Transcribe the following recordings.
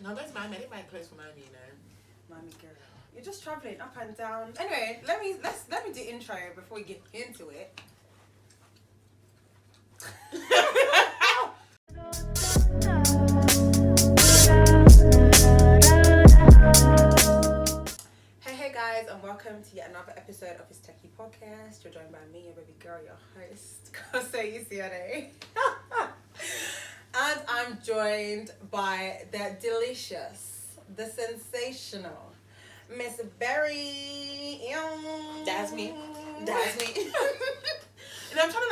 No, that's Miami. I didn't buy clothes for Miami, you know. Miami girl. You're just travelling up and down. Anyway, let me do intro before we get into it. Hey guys, and welcome to yet another episode of this Techie podcast. You're joined by me, your baby girl, your host, Sexuality. And I'm joined by the delicious, the sensational Miss Berry. That's me. And I'm trying to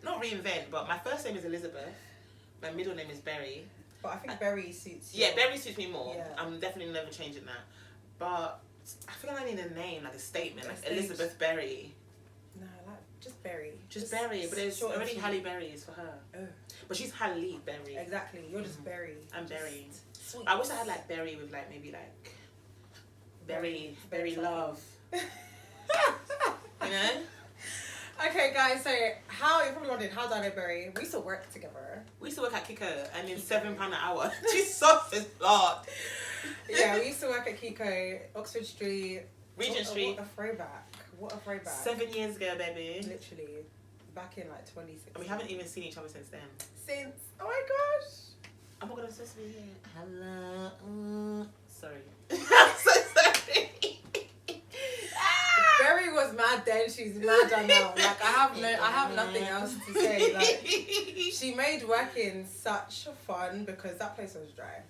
not reinvent, but my first name is Elizabeth. My middle name is Berry. But I think Berry suits you. Yeah, Berry suits me more. Yeah. I'm definitely never changing that. But I feel like I need a name, like a statement, like Stage. Elizabeth Berry. No, like just Berry. Just Berry, but it's short and already sweet. Halle Berry is for her. Oh. But she's Halle Berry. Exactly. You're just Berry. I'm Just Berry. Sweet. I wish I had like Berry with like maybe like Berry love. You know? Okay, guys. So how you're probably wondering how do I know Berry? We used to work together. We used to work at Kiko and in £7 an hour. Jesus is Lord. Yeah, we used to work at Kiko, Oxford Street, Regent Street. What a throwback! What a throwback! 7 years ago, baby. Literally, back in like 2016. And we haven't even seen each other since then. Since. Oh my gosh! Oh my god, I'm supposed to be here. Hello. Sorry. I'm so sorry. Berry was mad then. She's madder now. Like I have nothing else to say. Like she made working such fun because that place was dry.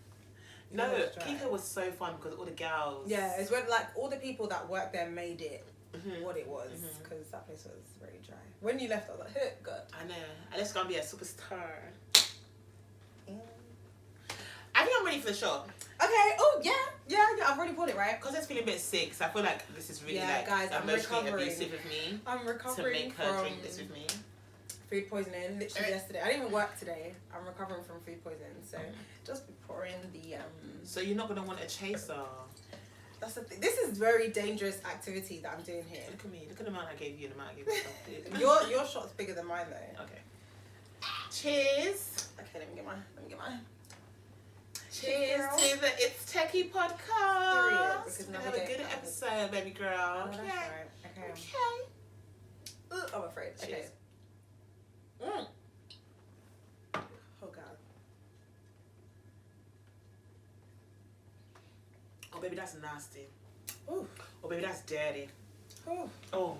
No, Kiko was so fun because all the gals. Yeah, it's when like all the people that worked there made it what it was because that place was very dry. When you left, I was like, hey, God. I know. And it's gonna be a superstar. I think I'm ready for the show. Okay. Oh yeah. I've already bought it, right? Because it's feeling a bit sick, so I feel like this is really guys, I'm emotionally recovering. abusive of me. I'm To recovering make her from drink this with me. food poisoning. Literally yesterday. I didn't even work today. I'm recovering from food poisoning, so just be pouring the So you're not gonna want a chaser. That's the thing. This is very dangerous activity that I'm doing here. Look at me. Look at the amount I gave you and the amount I gave myself. Your shot's bigger than mine though. Okay. Cheers. Okay, let me get mine. Cheers girl. to the It's Techie podcast. Period, because We now have we a good don't- episode, baby girl. Oh, Okay. that's right. Okay. Okay. Ooh, I'm afraid. Okay. Cheers. Oh God. Oh, baby, that's nasty. Ooh. Oh, baby, that's dirty. Ooh. Oh.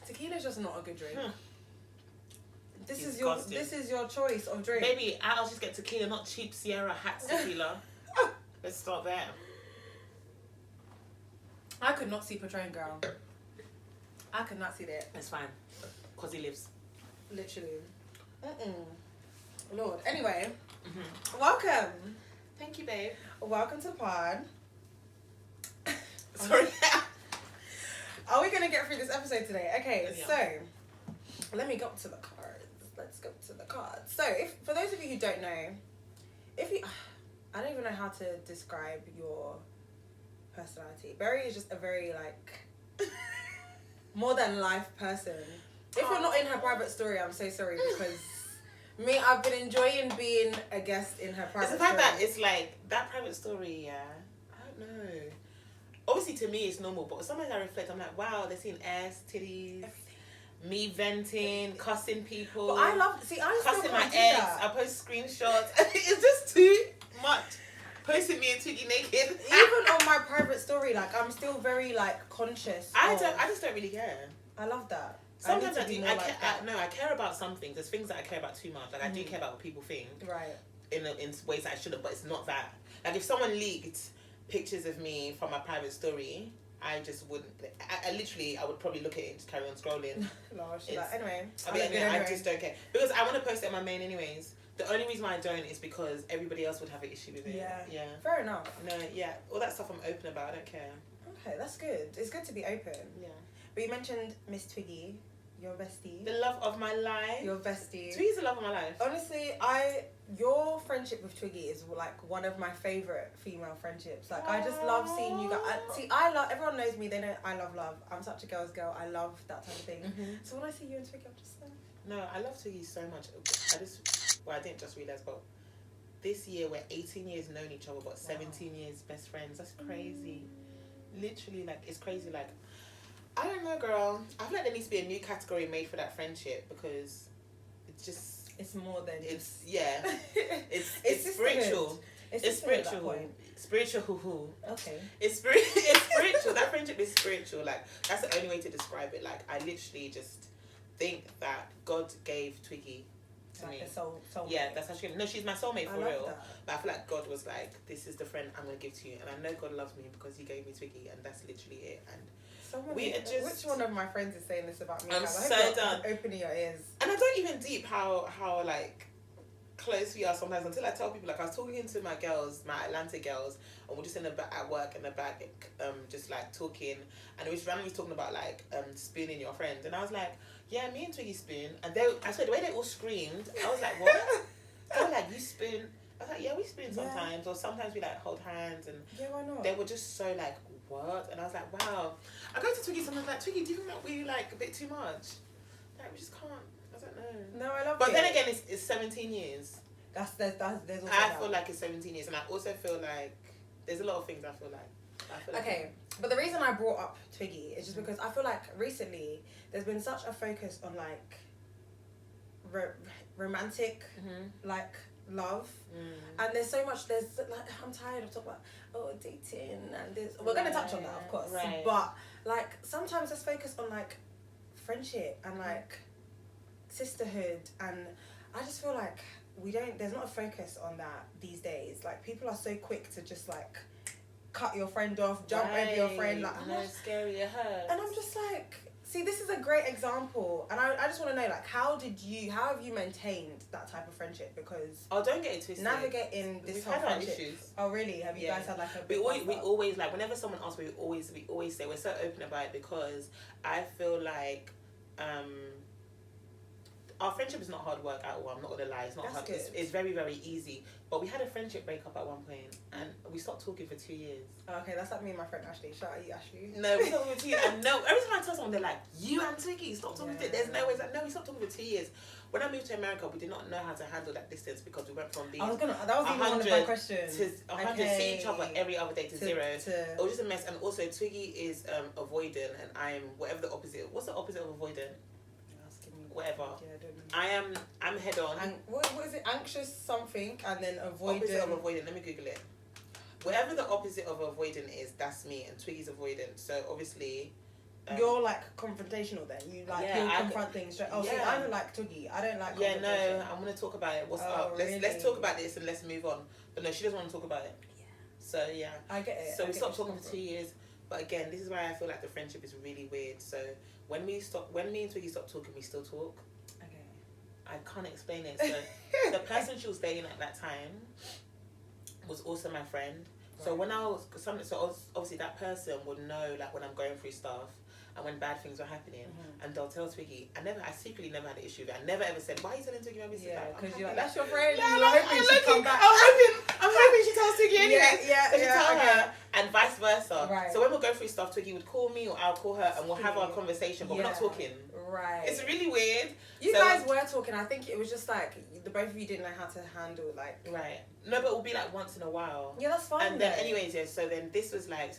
Tequila's just not a good drink. This Disgusting. is your choice of drink. Baby, I'll just get tequila, not cheap Sierra hat tequila. Let's start there. I could not see Patron, girl. I could not see that. It's fine. Because he lives. Literally. Lord. Anyway, welcome. Thank you, babe. Welcome to the pod. Sorry. Are we going to get through this episode today? Okay, Yeah. so let me go to the cards. Let's go to the cards. So, for those of you who don't know, I don't even know how to describe your personality. Berry is just a very, like, more than life person. If you're not in her private story, I'm so sorry because I've been enjoying being a guest in her private It's the fact story. that it's like, that private story, yeah. I don't know. Obviously, to me, it's normal, but sometimes I reflect, I'm like, wow, they're seeing ass, titties, me venting, cussing people. But I love, see, I still cussing my can't do ex. that. I post screenshots. It's just too much. Posting me and Twiggy naked. Even on my private story, like, I'm still very, like, conscious. I just don't really care. I love that. Sometimes I need to do. be more like that. I care about some things. There's things that I care about too much. Like I do care about what people think. Right. In ways that I shouldn't, but it's not that. Like if someone leaked pictures of me from my private story, I just wouldn't. I would probably look at it and just carry on scrolling. No, she's like, anyway. I just don't care because I want to post it on my main anyways. The only reason why I don't is because everybody else would have an issue with it. Yeah. Fair enough. No, yeah. All that stuff I'm open about. I don't care. Okay, that's good. It's good to be open. Yeah. But you mentioned Miss Twiggy, your bestie. The love of my life. Your bestie. Twiggy's the love of my life. Honestly, your friendship with Twiggy is like one of my favourite female friendships. Like I just love seeing you guys. I love, everyone knows me, they know I love love. I'm such a girl's girl. I love that type of thing. Mm-hmm. So when I see you and Twiggy, I'm just like... No, I love Twiggy so much. I didn't just realise, but this year we're 18 years known each other, but 17 years best friends. That's crazy. Literally, like, it's crazy. Like, I don't know, girl. I feel like there needs to be a new category made for that friendship, because it's just... It's more than... It's, yeah. It's spiritual. It's spiritual. Spiritual, hoo-hoo. Okay. It's spiritual. That friendship is spiritual. Like, that's the only way to describe it. Like, I literally just think that God gave Twiggy to me. A soulmate. Yeah, that's actually... No, she's my soulmate for real. That. But I feel like God was like, this is the friend I'm going to give to you. And I know God loves me because he gave me Twiggy, and that's literally it. And which one of my friends is saying this about me? I'm so done. Opening your ears. And I don't even deep how like close we are sometimes, until I tell people. Like, I was talking to my girls, my Atlanta girls, and we're just in the back at work in the back, just like talking, and we was randomly talking about like spooning your friends, and I was like, yeah, me and Twiggy spoon, and I swear the way they all screamed, I was like, what? They were like, you spoon? I was like, yeah, we spoon sometimes, or sometimes we like hold hands, and why not? They were just so like, what? And I was like, wow. I go to Twiggy sometimes, like, Twiggy, do you think that we like a bit too much? Like, we just can't. I don't know. No, I love it. But then again, it's 17 years. There's also I feel like it's 17 years, and I also feel like there's a lot of things I feel like. Okay, but the reason I brought up Twiggy is just because I feel like recently there's been such a focus on like romantic like love, and there's so much. There's like, I'm tired of talking about dating and this. We're gonna touch on that, of course, but like sometimes let's focus on like friendship and like sisterhood, and I just feel like there's not a focus on that these days. Like, people are so quick to just like cut your friend off, jump over your friend, like, scary, it hurts. And I'm just like, see, this is a great example, and I just want to know, like, how have you maintained that type of friendship? Because don't get it twisted. Navigating this whole friendship. Issues. Oh really? Have you guys had like a? We always like, whenever someone asks, we always say, we're so open about it, because I feel like our friendship is not hard work at all. I'm not gonna lie, it's not hard. It's very, very easy. But we had a friendship breakup at one point, and we stopped talking for 2 years. Okay, that's like me and my friend Ashley. Shout out you, Ashley. No, we stopped talking for 2 years. And no, every time I tell someone, they're like, you and Twiggy, stop talking for 2 years. There's no way. Like, no, we stopped talking for 2 years. When I moved to America, we did not know how to handle that distance, because we went from being that was even one of my questions. To 100, see each other every other day to 0. It was just a mess. And also, Twiggy is avoidant, and I am whatever the opposite. What's the opposite of avoidant? Whatever. Yeah, I'm head on. And what is it? Anxious something, and then avoidant. Opposite of avoidant. Let me Google it. Whatever the opposite of avoidant is, that's me, and Twiggy's avoidant. So obviously, you're like confrontational. Then you like you'll confront things straight. Oh, see, I don't like Twiggy. I don't like. Yeah, no, I'm gonna talk about it. What's up? Really? Let's talk about this and let's move on. But no, she doesn't want to talk about it. Yeah. So yeah, I get it. So we stopped talking for 2 years. But again, this is why I feel like the friendship is really weird. So when me and Twiggy stopped talking, we still talk. Okay. I can't explain it. So the person she was dating at that time was also my friend. Right. So when obviously that person would know, like, when I'm going through stuff and when bad things were happening, and they'll tell Twiggy. I secretly never had an issue with it. I never ever said, why are you telling Twiggy my business? Yeah, because you're like, that's your friend. Yeah, you're hoping she come back. I'm hoping she tells Twiggy anyway. So she tell her, and vice versa. Right. So when we'll go through stuff, Twiggy would call me or I'll call her, and we'll have our conversation, but we're not talking. Right. It's really weird. You guys were talking. I think it was just like the both of you didn't know how to handle like. Right. No, but it will be like once in a while. Yeah, that's fine. And then anyways, yeah. So then this was like,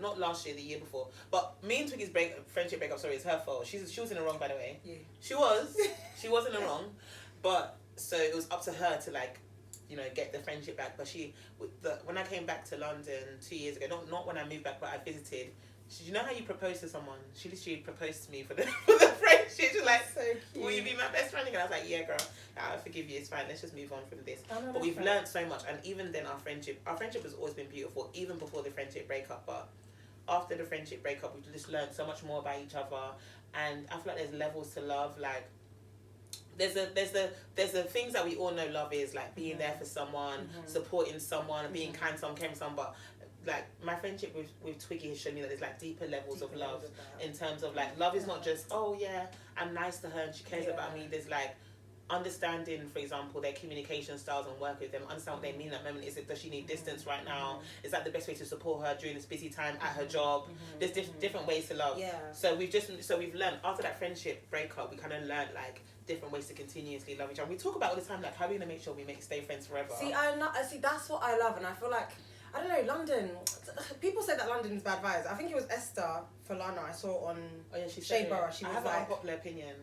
not last year, the year before. But me and Twiggy's friendship breakup, sorry, it's her fault. She was in the wrong, by the way. Yeah. She was in the wrong. But so it was up to her to, like, you know, get the friendship back. But when I came back to London 2 years ago, not when I moved back, but I visited. You know how you propose to someone? She literally proposed to me for the friendship. She's like, so cute. Will you be my best friend? And I was like, yeah, girl, I forgive you. It's fine. Let's just move on from this. But we've learned so much, and even then, our friendship has always been beautiful, even before the friendship breakup. But after the friendship breakup, we've just learned so much more about each other, and I feel like there's levels to love. Like, there's the things that we all know love is, like being there for someone, supporting someone, being kind to someone, caring for someone. But like, my friendship with Twiggy has shown me that there's like deeper levels of love, in terms of like, love is not just, oh yeah, I'm nice to her and she cares about me. There's like understanding, for example, their communication styles and work with them, understand what they mean at that moment. Does she need distance right now? Is that the best way to support her during this busy time at her job? There's different ways to love. Yeah. So we've learned after that friendship breakup, we kind of learned like different ways to continuously love each other. We talk about all the time, like, how are we going to make sure we stay friends forever? See, that's what I love, and I feel like, I don't know, London, people say that London is bad vibes. I think it was Esther Falana I saw on Shade Borough. She was have like, an unpopular opinion.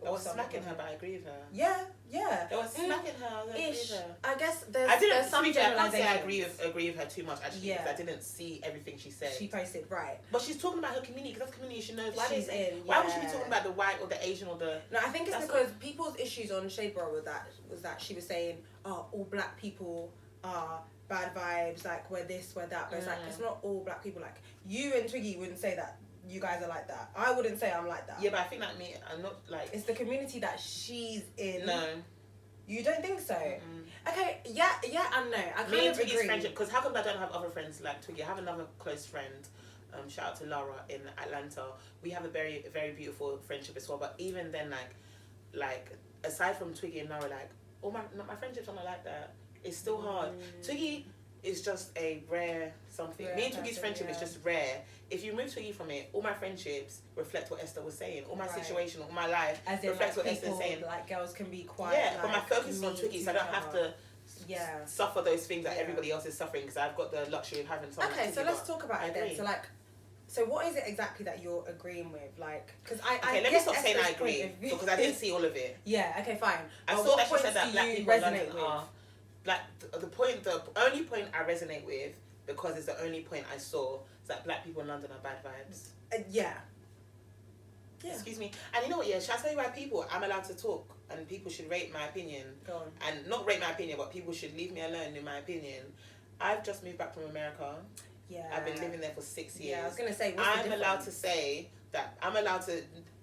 They were smacking her, but I agree with her. Yeah. They were smacking her, I agree with her. I guess there's some I can't say I generalizations. agree with her too much, actually, because I didn't see everything she said. She posted, right. But she's talking about her community, because that's the community she knows. Why would she be talking about the white or the Asian or the... No, I think it's because people's issues on Shade Borough was that she was saying, oh, all black people are bad vibes, like, we're this, we're that. But it's like, it's not all black people. Like, you and Twiggy wouldn't say that. You guys are like that. I wouldn't say I'm like that. Yeah, but I think I'm not like... It's the community that she's in. No. You don't think so? Okay, yeah and no. I kind of agree. Friendship, because how come I don't have other friends like Twiggy? I have another close friend, shout out to Laura in Atlanta. We have a very, very beautiful friendship as well. But even then, like aside from Twiggy and Laura, like, all my friendships are not like that. It's still hard. Twiggy is just a rare something. Me and Twiggy's friendship is just rare. If you remove Twiggy from it, all my friendships reflect what Esther was saying. All my situation, all my life reflects what Esther's saying. Like, girls can be quite... Yeah, but my focus is on Twiggy, so I don't have to suffer those things that everybody else is suffering, because I've got the luxury of having someone. Okay, so let's talk about it then. So, like, so what is it exactly that you're agreeing with? Like, because I let me stop saying I agree, because I didn't see all of it. Yeah, okay, fine. I saw that she said that black people resonate with. Like, the only point I resonate with, because it's the only point I saw, is that black people in London are bad vibes. Yeah. Excuse me. And you know what, shall I tell you why I'm allowed to talk, and people should rate my opinion. Go on. And not rate my opinion, but people should leave me alone, in my opinion. I've just moved back from America. Yeah. I've been living there for 6 years. Yeah, I was going to say, I'm allowed to say that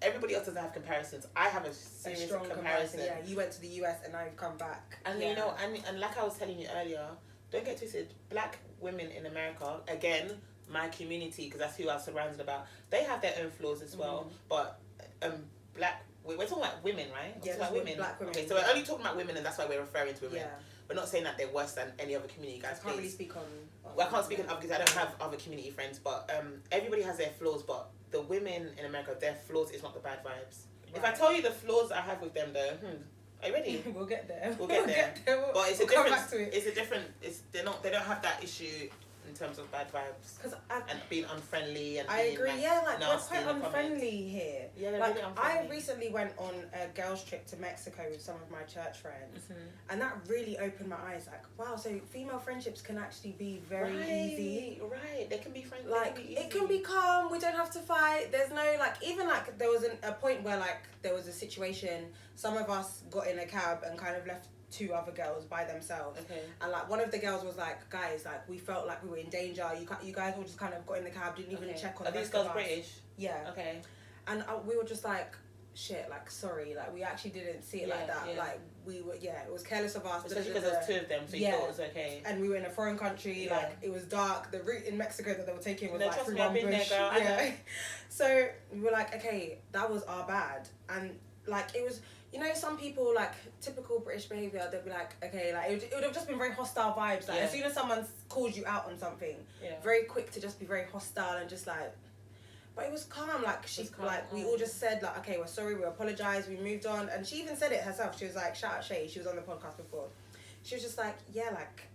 everybody else doesn't have comparisons. I have a serious comparison. Yeah, you went to the US and now you've come back. And you know, and like I was telling you earlier, don't get twisted, black women in America, again, my community, because that's who I was surrounded about, they have their own flaws as well. But we're talking about women, right? Yeah, about women. Black women. Okay, so we're only talking about women, and that's why we're referring to women. Yeah. We're not saying that they're worse than any other community, guys. I can't really speak on... Well, I can't speak on other, because I don't have other community friends, but everybody has their flaws, but the women in America, their flaws is not the bad vibes. Right. If I tell you the flaws I have with them, though, are you ready? We'll get there. We'll get there. But it's a come different. back to it. It's a different. They don't have that issue in terms of bad vibes and being unfriendly and. I agree. Like we're quite unfriendly here. Yeah, they're like really unfriendly. I recently went on a girls' trip to Mexico with some of my church friends, and that really opened my eyes. Like, wow, so female friendships can actually be very easy. Right, they can be friendly. Like it can be calm. We don't have to fight. There's no even there was a point where there was a situation. Some of us got in a cab and kind of left 2 other girls by themselves. Okay. And one of the girls was like, guys, we felt like we were in danger. You guys all just kind of got in the cab, didn't even check on the rest of us. Are these girls British? Yeah. Okay. And we were just like, shit, sorry, we actually didn't see it like that. Yeah. We were, it was careless of us. Especially because there was 2 of them, so you thought it was okay. And we were in a foreign country, it was dark. The route in Mexico that they were taking was through one bush. There, girl. Yeah. So we were like, okay, that was our bad. And it was, some people, typical British behaviour, they'd be like, okay, it would have just been very hostile vibes. As soon as someone calls you out on something, very quick to just be very hostile and just but it was calm. We all just said okay, we're sorry, we apologise, we moved on. And she even said it herself. She was like, shout out Shay, she was on the podcast before. She was just like,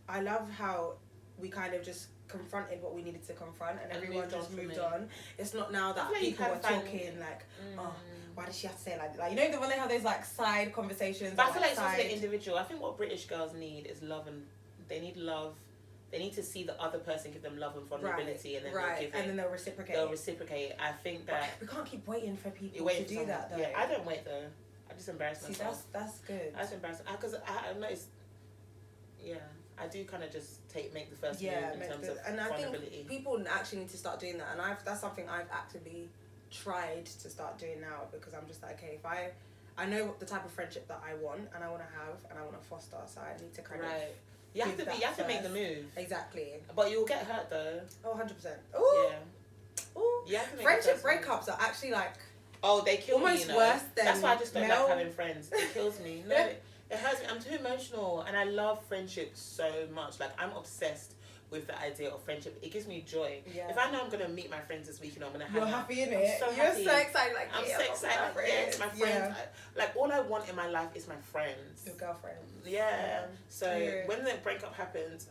I love how we kind of just confronted what we needed to confront and everyone just moved on. It's not now that people are talking oh, why did she have to say it like that? When they have those side conversations. But I feel like it's also the individual. I think what British girls need is love, and they need love. They need to see the other person give them love and vulnerability, and then they'll give it. And then they'll reciprocate. I think that we can't keep waiting for people to do that though. Yeah, I don't wait though. I just embarrass myself. See, that's good. I just embarrass because I noticed. Yeah, I do kind of just make the first move in terms of and vulnerability. I think people actually need to start doing that, and that's something I've actively tried to start doing now, because I'm just like, okay, if I know the type of friendship that I want and I want to have and I want to foster, so I need to kind of you have to make the move. Exactly. But you'll get hurt though. Oh, 100%. Oh yeah. Ooh. You have to make friendship breakups are actually they kill almost me, worse than that's why I just don't like having friends. It kills me. No, it hurts me. I'm too emotional, and I love friendship so much. I'm obsessed with the idea of friendship. It gives me joy. Yeah. If I know I'm gonna meet my friends this week, I'm gonna hang You're out. happy in it. So You're happy. so excited. Like, I'm yeah, so excited. my Like, friends. yes, my friends. Yeah. Like all I want in my life is my friends. Your girlfriend. Yeah. So Yeah. when the breakup happens,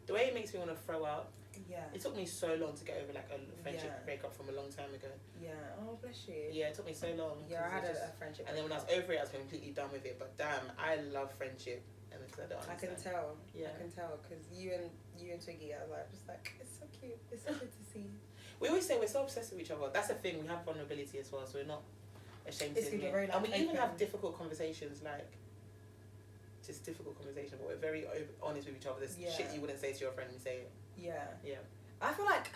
the way it makes me want to throw up. Yeah. It took me so long to get over like a friendship Yeah. breakup from a long time ago. Yeah. Oh, bless you. Yeah, it took me so long. Yeah, I 'cause had it a friendship. and then when I was over it, I was completely done with it. But damn, I love friendship, and because I don't I can understand. tell. Yeah. I can tell because you and Twiggy are like just like it's so cute. It's so good to see. We always say we're so obsessed with each other. That's the thing. We have vulnerability as well, so we're not ashamed It's to good, admit. you're very, And we like, even have open. difficult conversations, like just difficult conversations, but we're very honest with each other. There's Yeah. shit you wouldn't say to your friend, we say it. Yeah. Yeah. I feel like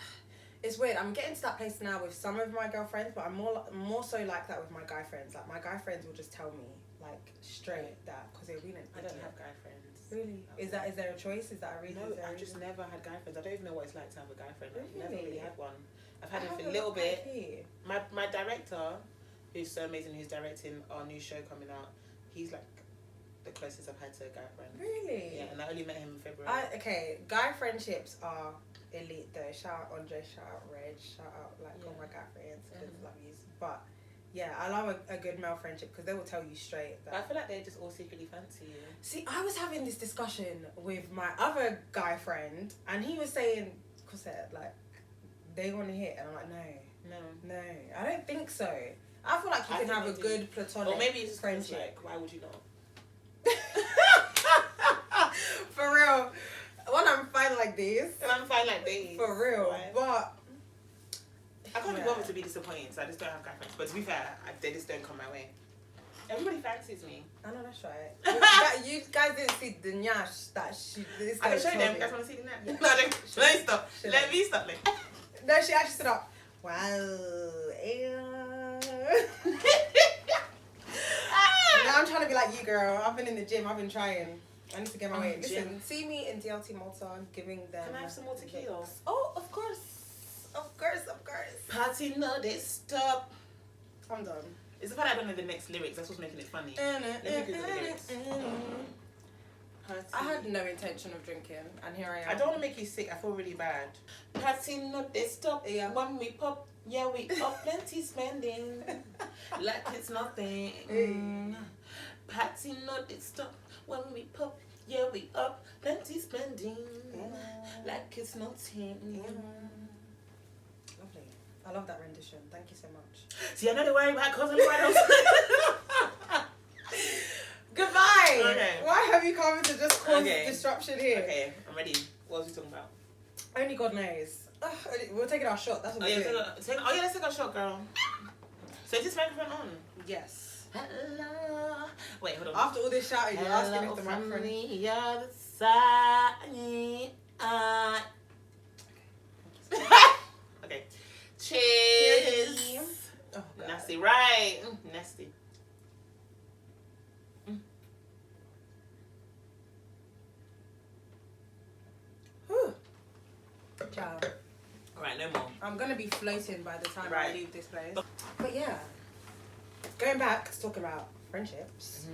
it's weird. I'm getting to that place now with some of my girlfriends, but I'm more so like that with my guy friends. Like my guy friends will just tell me like straight that because they've been an I don't idiot. have guy friends. Really? Is there a choice? Is that a reason? No, Is there a I've just reason? never had guy friends. I don't even know what it's like to have a guy friend. I've never Really? really had one. I've I had it for have a little bit. here. My director, who's so amazing, who's directing our new show coming out, he's like the closest I've had to a guy friend. Really? Yeah, and I only met him in February. Okay, guy friendships are elite though. Shout out Andre, shout out Reg, shout out like all my guy friends because love yous. But yeah, I love a good male friendship because they will tell you straight that. But I feel like they just all secretly fancy you. See, I was having this discussion with my other guy friend, and he was saying, "Cosette, like, they want to hit," and I'm like, no, I don't think so. I feel like you I can think have a they do. good platonic Or maybe it's just 'cause, friendship. like, why would you not? For real. When I'm fine like this. And I'm fine like this. For real. Right? But I can't be bothered to be disappointed, so I just don't have guy friends. But to be fair, they just don't come my way. Everybody fancies me. I know that's right. You guys didn't see the nyash that this I girl can show told them. me. You guys want to see the net? Yeah. No, let me stop. Should Let I? me stop. Like. No, she actually stood up. Wow. Now I'm trying to be like you, girl. I've been in the gym. I've been trying. I need to get my weight. Listen, Gym. see me in DLT Malta giving them. Can I have some more tequila? Oh, of course. Of course. Party no they stop. I'm done. It's the fact I don't know the next lyrics. That's what's making it funny. Let me Google the lyrics. Party. I had no intention of drinking, and here I am. I don't want to make you sick. I feel really bad. Party no they stop. Yeah. When we pop, yeah we up plenty spending. Like it's nothing. Party no they stop. When we pop, yeah we up plenty spending. Like it's nothing. Lovely. I love that rendition. Thank you so much. See, I know they worry about cause everybody else. Goodbye. Okay. Why have you come to just cause Okay. disruption here? Okay, I'm ready. What was we talking about? Only God knows. Ugh, we're taking our shot. That's what Oh we're yeah, doing. let's take a shot, girl. So is this microphone on? Yes. Hello. Wait, hold on. After all this shouting, you're asking if the from microphone. the other side. Okay. Cheers. Oh, God. Nasty, right? Nasty. Whew. Ciao. Alright, no more. I'm gonna be floating by the time I Right. leave this place. But yeah, going back to talking about friendships.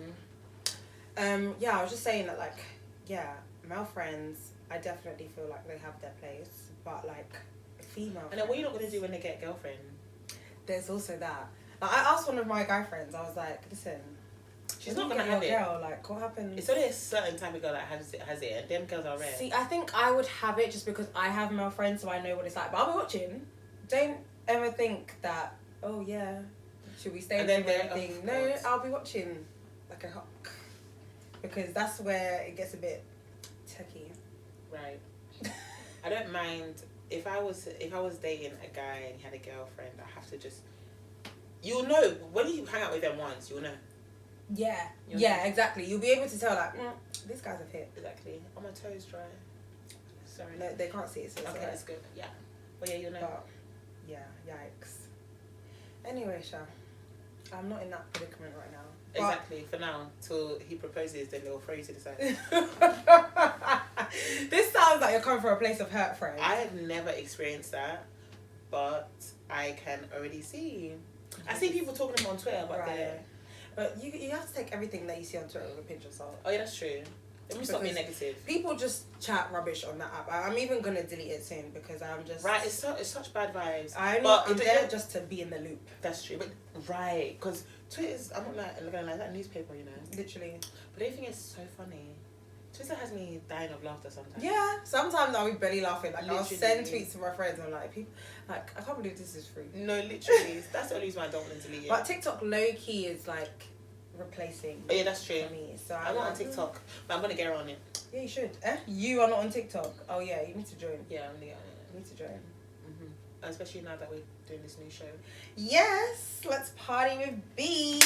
Yeah, I was just saying that like, yeah, male friends, I definitely feel like they have their place, but like female. And then what are you not friends, gonna do when they get a girlfriend? There's also that. Like, I asked one of my guy friends. I was like, listen, She's when not you gonna get have your it. girl, like, what happens? It's only a certain type of girl that has it, and them girls are rare. See, I think I would have it just because I have male friends, so I know what it's like. But I'll be watching. Don't ever think that, oh yeah, should we stay And and then everything? they're- No, of course. I'll be watching like a hawk. Because that's where it gets a bit techie. Right. I don't mind if I was dating a guy and he had a girlfriend. I have to just, you'll know when you hang out with them once. You'll know Yeah. You'll Yeah, know. exactly. You'll be able to tell like, these guys have hit. exactly. Oh, my toes dry. Sorry. No, they can't see it, so it's Okay, alright. that's good. Yeah. But yeah, you'll know. But yeah, yikes. Anyway, Sha, I'm not in that predicament right now. But Exactly. For now, till he proposes, then they'll throw you to the side. this sounds like you're coming from a place of hurt, friend. I have never experienced that, but I can already see. I see people talking about on Twitter, but Right. they're. But you have to take everything that you see on Twitter with a pinch of salt. Oh yeah, that's true. Let me stop being negative. People just chat rubbish on that app. I'm even gonna delete it soon because I'm just right. It's such bad vibes. I'm there just to be in the loop. That's true, but right, because Twitter's. I'm not like looking like that newspaper, you know. Literally. But I think it's so funny. Twitter has me dying of laughter sometimes. Yeah, sometimes I'll be belly laughing. Like literally. I'll send tweets to my friends and I'm like, people, like I can't believe this is free. No, literally, that's the only reason why I don't want to delete it. But TikTok low key is like replacing. Oh yeah, that's true. For me, so I'm not on TikTok, but I'm gonna get her on it. Yeah, you should. You are not on TikTok. Oh yeah, you need to join. Yeah, I'm gonna get on it. You need to join. Especially now that we're doing this new show. Yes, let's party with B.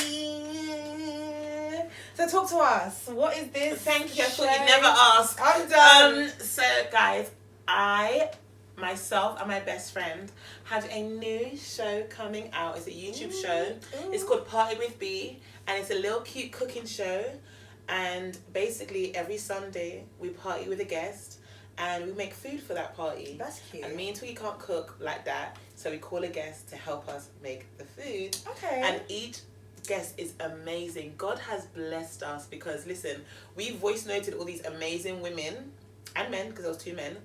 So talk to us. What is this? Thank you. I thought you'd never ask. I'm done. So guys, I myself and my best friend have a new show coming out. It's a YouTube show. It's called Party with B, and it's a little cute cooking show. And basically every Sunday we party with a guest. And we make food for that party. That's cute. And me and Twiggy can't cook like that, so we call a guest to help us make the food. Okay. And each guest is amazing. God has blessed us because, listen, we voice noted all these amazing women and men, because there was 2 men.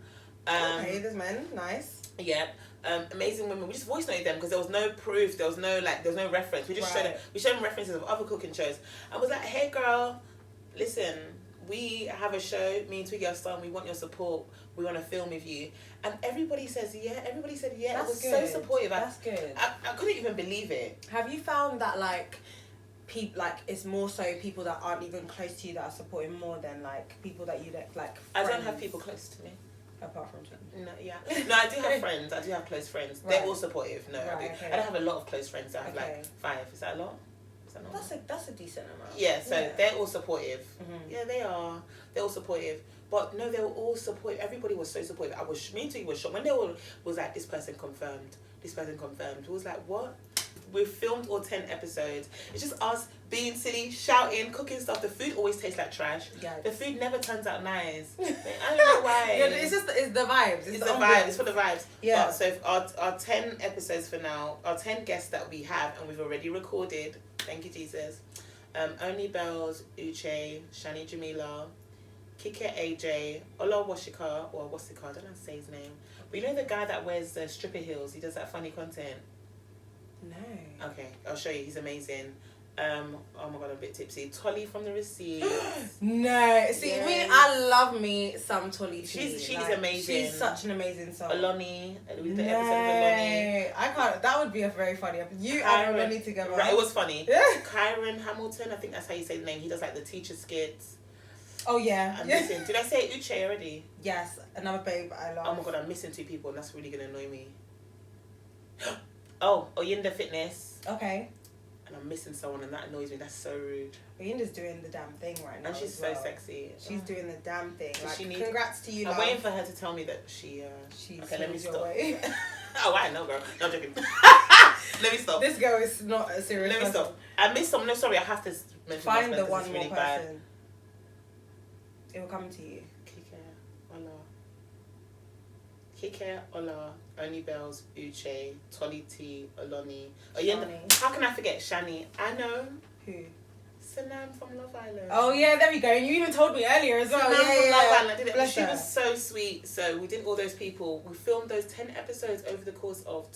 Okay, there's men. Nice. Yeah. Amazing women. We just voice noted them because there was no proof. There was no reference. We just showed them references of other cooking shows. And was like, hey girl, listen. We have a show, me and Twiggy are starting, we want your support, we want to film with you. And everybody says yeah, everybody said yeah. That's it was good. so supportive. That's good. I couldn't even believe it. Have you found that like people, like it's more so people that aren't even close to you that are supporting more than like people that you don't like friends? I don't have people close to me. Apart from Twiggy. No, yeah. No, I do have friends. I do have close friends. Right. They're all supportive. No, I do. Okay. I don't have a lot of close friends. I have Okay. like 5. Is that a lot? That's a decent amount. Yeah, so they're all supportive. Mm-hmm. Yeah, they are. They're all supportive. But no, they were all supportive. Everybody was so supportive. Me and Twiggy was shocked. When they all was like, this person confirmed. This person confirmed. It was like, what? We've filmed all 10 episodes. It's just us being silly, shouting, cooking stuff. The food always tastes like trash. Yeah. The food never turns out nice. I don't know why. Yeah, it's the vibes. It's the vibes. It's for the vibes. Yeah. So our 10 episodes for now, our 10 guests that we have, and we've already recorded. Thank you, Jesus. Only Bells, Uche, Shani Jamila, Kike AJ, Ola Washika, or Wasika, I don't know how to say his name. But you know the guy that wears the stripper heels? He does that funny content. No. Okay, I'll show you. He's amazing. Oh my god, I'm a bit tipsy. Tolly from the Receipt. No. See, Yes. I love me some Tolly. She's like, amazing. She's such an amazing soul. Aloni. We did the No, episode of Aloni. I can't. That would be a very funny episode. You and Aloni together. Right, it was funny. Yeah. Kyron Hamilton, I think that's how you say the name. He does like the teacher skits. Oh yeah. I'm missing. Did I say Uche already? Yes, another babe I love. Oh my god, I'm missing 2 people, and that's really gonna annoy me. Oh, Oyinda Fitness. Okay. And I'm missing someone, and that annoys me. That's so rude. Oyinda's doing the damn thing right now. And she's so sexy. She's doing the damn thing. Like, She congrats to you. I'm waiting for her to tell me that she. Okay, let me stop. Way. Oh, I know, girl. No, I'm joking. Let me stop. This girl is not a serious. Let me person. stop. I missed someone. No, sorry, I have to mention. Find my the friend, 'cause one it's more really person. bad. It will come to you. Kike, Ola, Only Bells, Uche, Tolly T, Oloni. Shani. How can I forget Shani? I know. Who? Sanam from Love Island. Oh yeah, there we go. And you even told me earlier as well. Sanam from Love Island. Did it? Bless She her. was so sweet. So we did all those people. We filmed those 10 episodes over the course of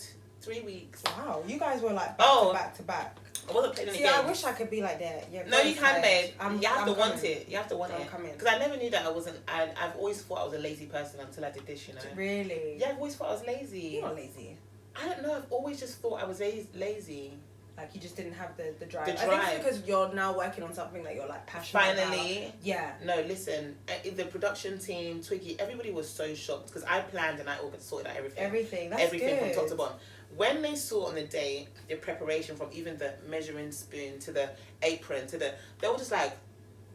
3 weeks. Wow, you guys were like back to back. I wasn't playing any See, games. I wish I could be like that. Yeah, No, you can, babe. You have to want coming. it. You have to want I'm it. coming. Because I never knew that I wasn't. I've always thought I was a lazy person until I did this, you know. Really? Yeah, I've always thought I was lazy. You're not lazy. I don't know. I've always just thought I was lazy. Like you just didn't have the drive. The I think drive. it's because you're now working on something that you're like passionate Finally. about. Yeah. No, listen. The production team, Twiggy, everybody was so shocked because I planned and I sorted out everything. Everything. That's Everything good. from top to bottom. When they saw on the day the preparation from even the measuring spoon to the apron to the, they were just like,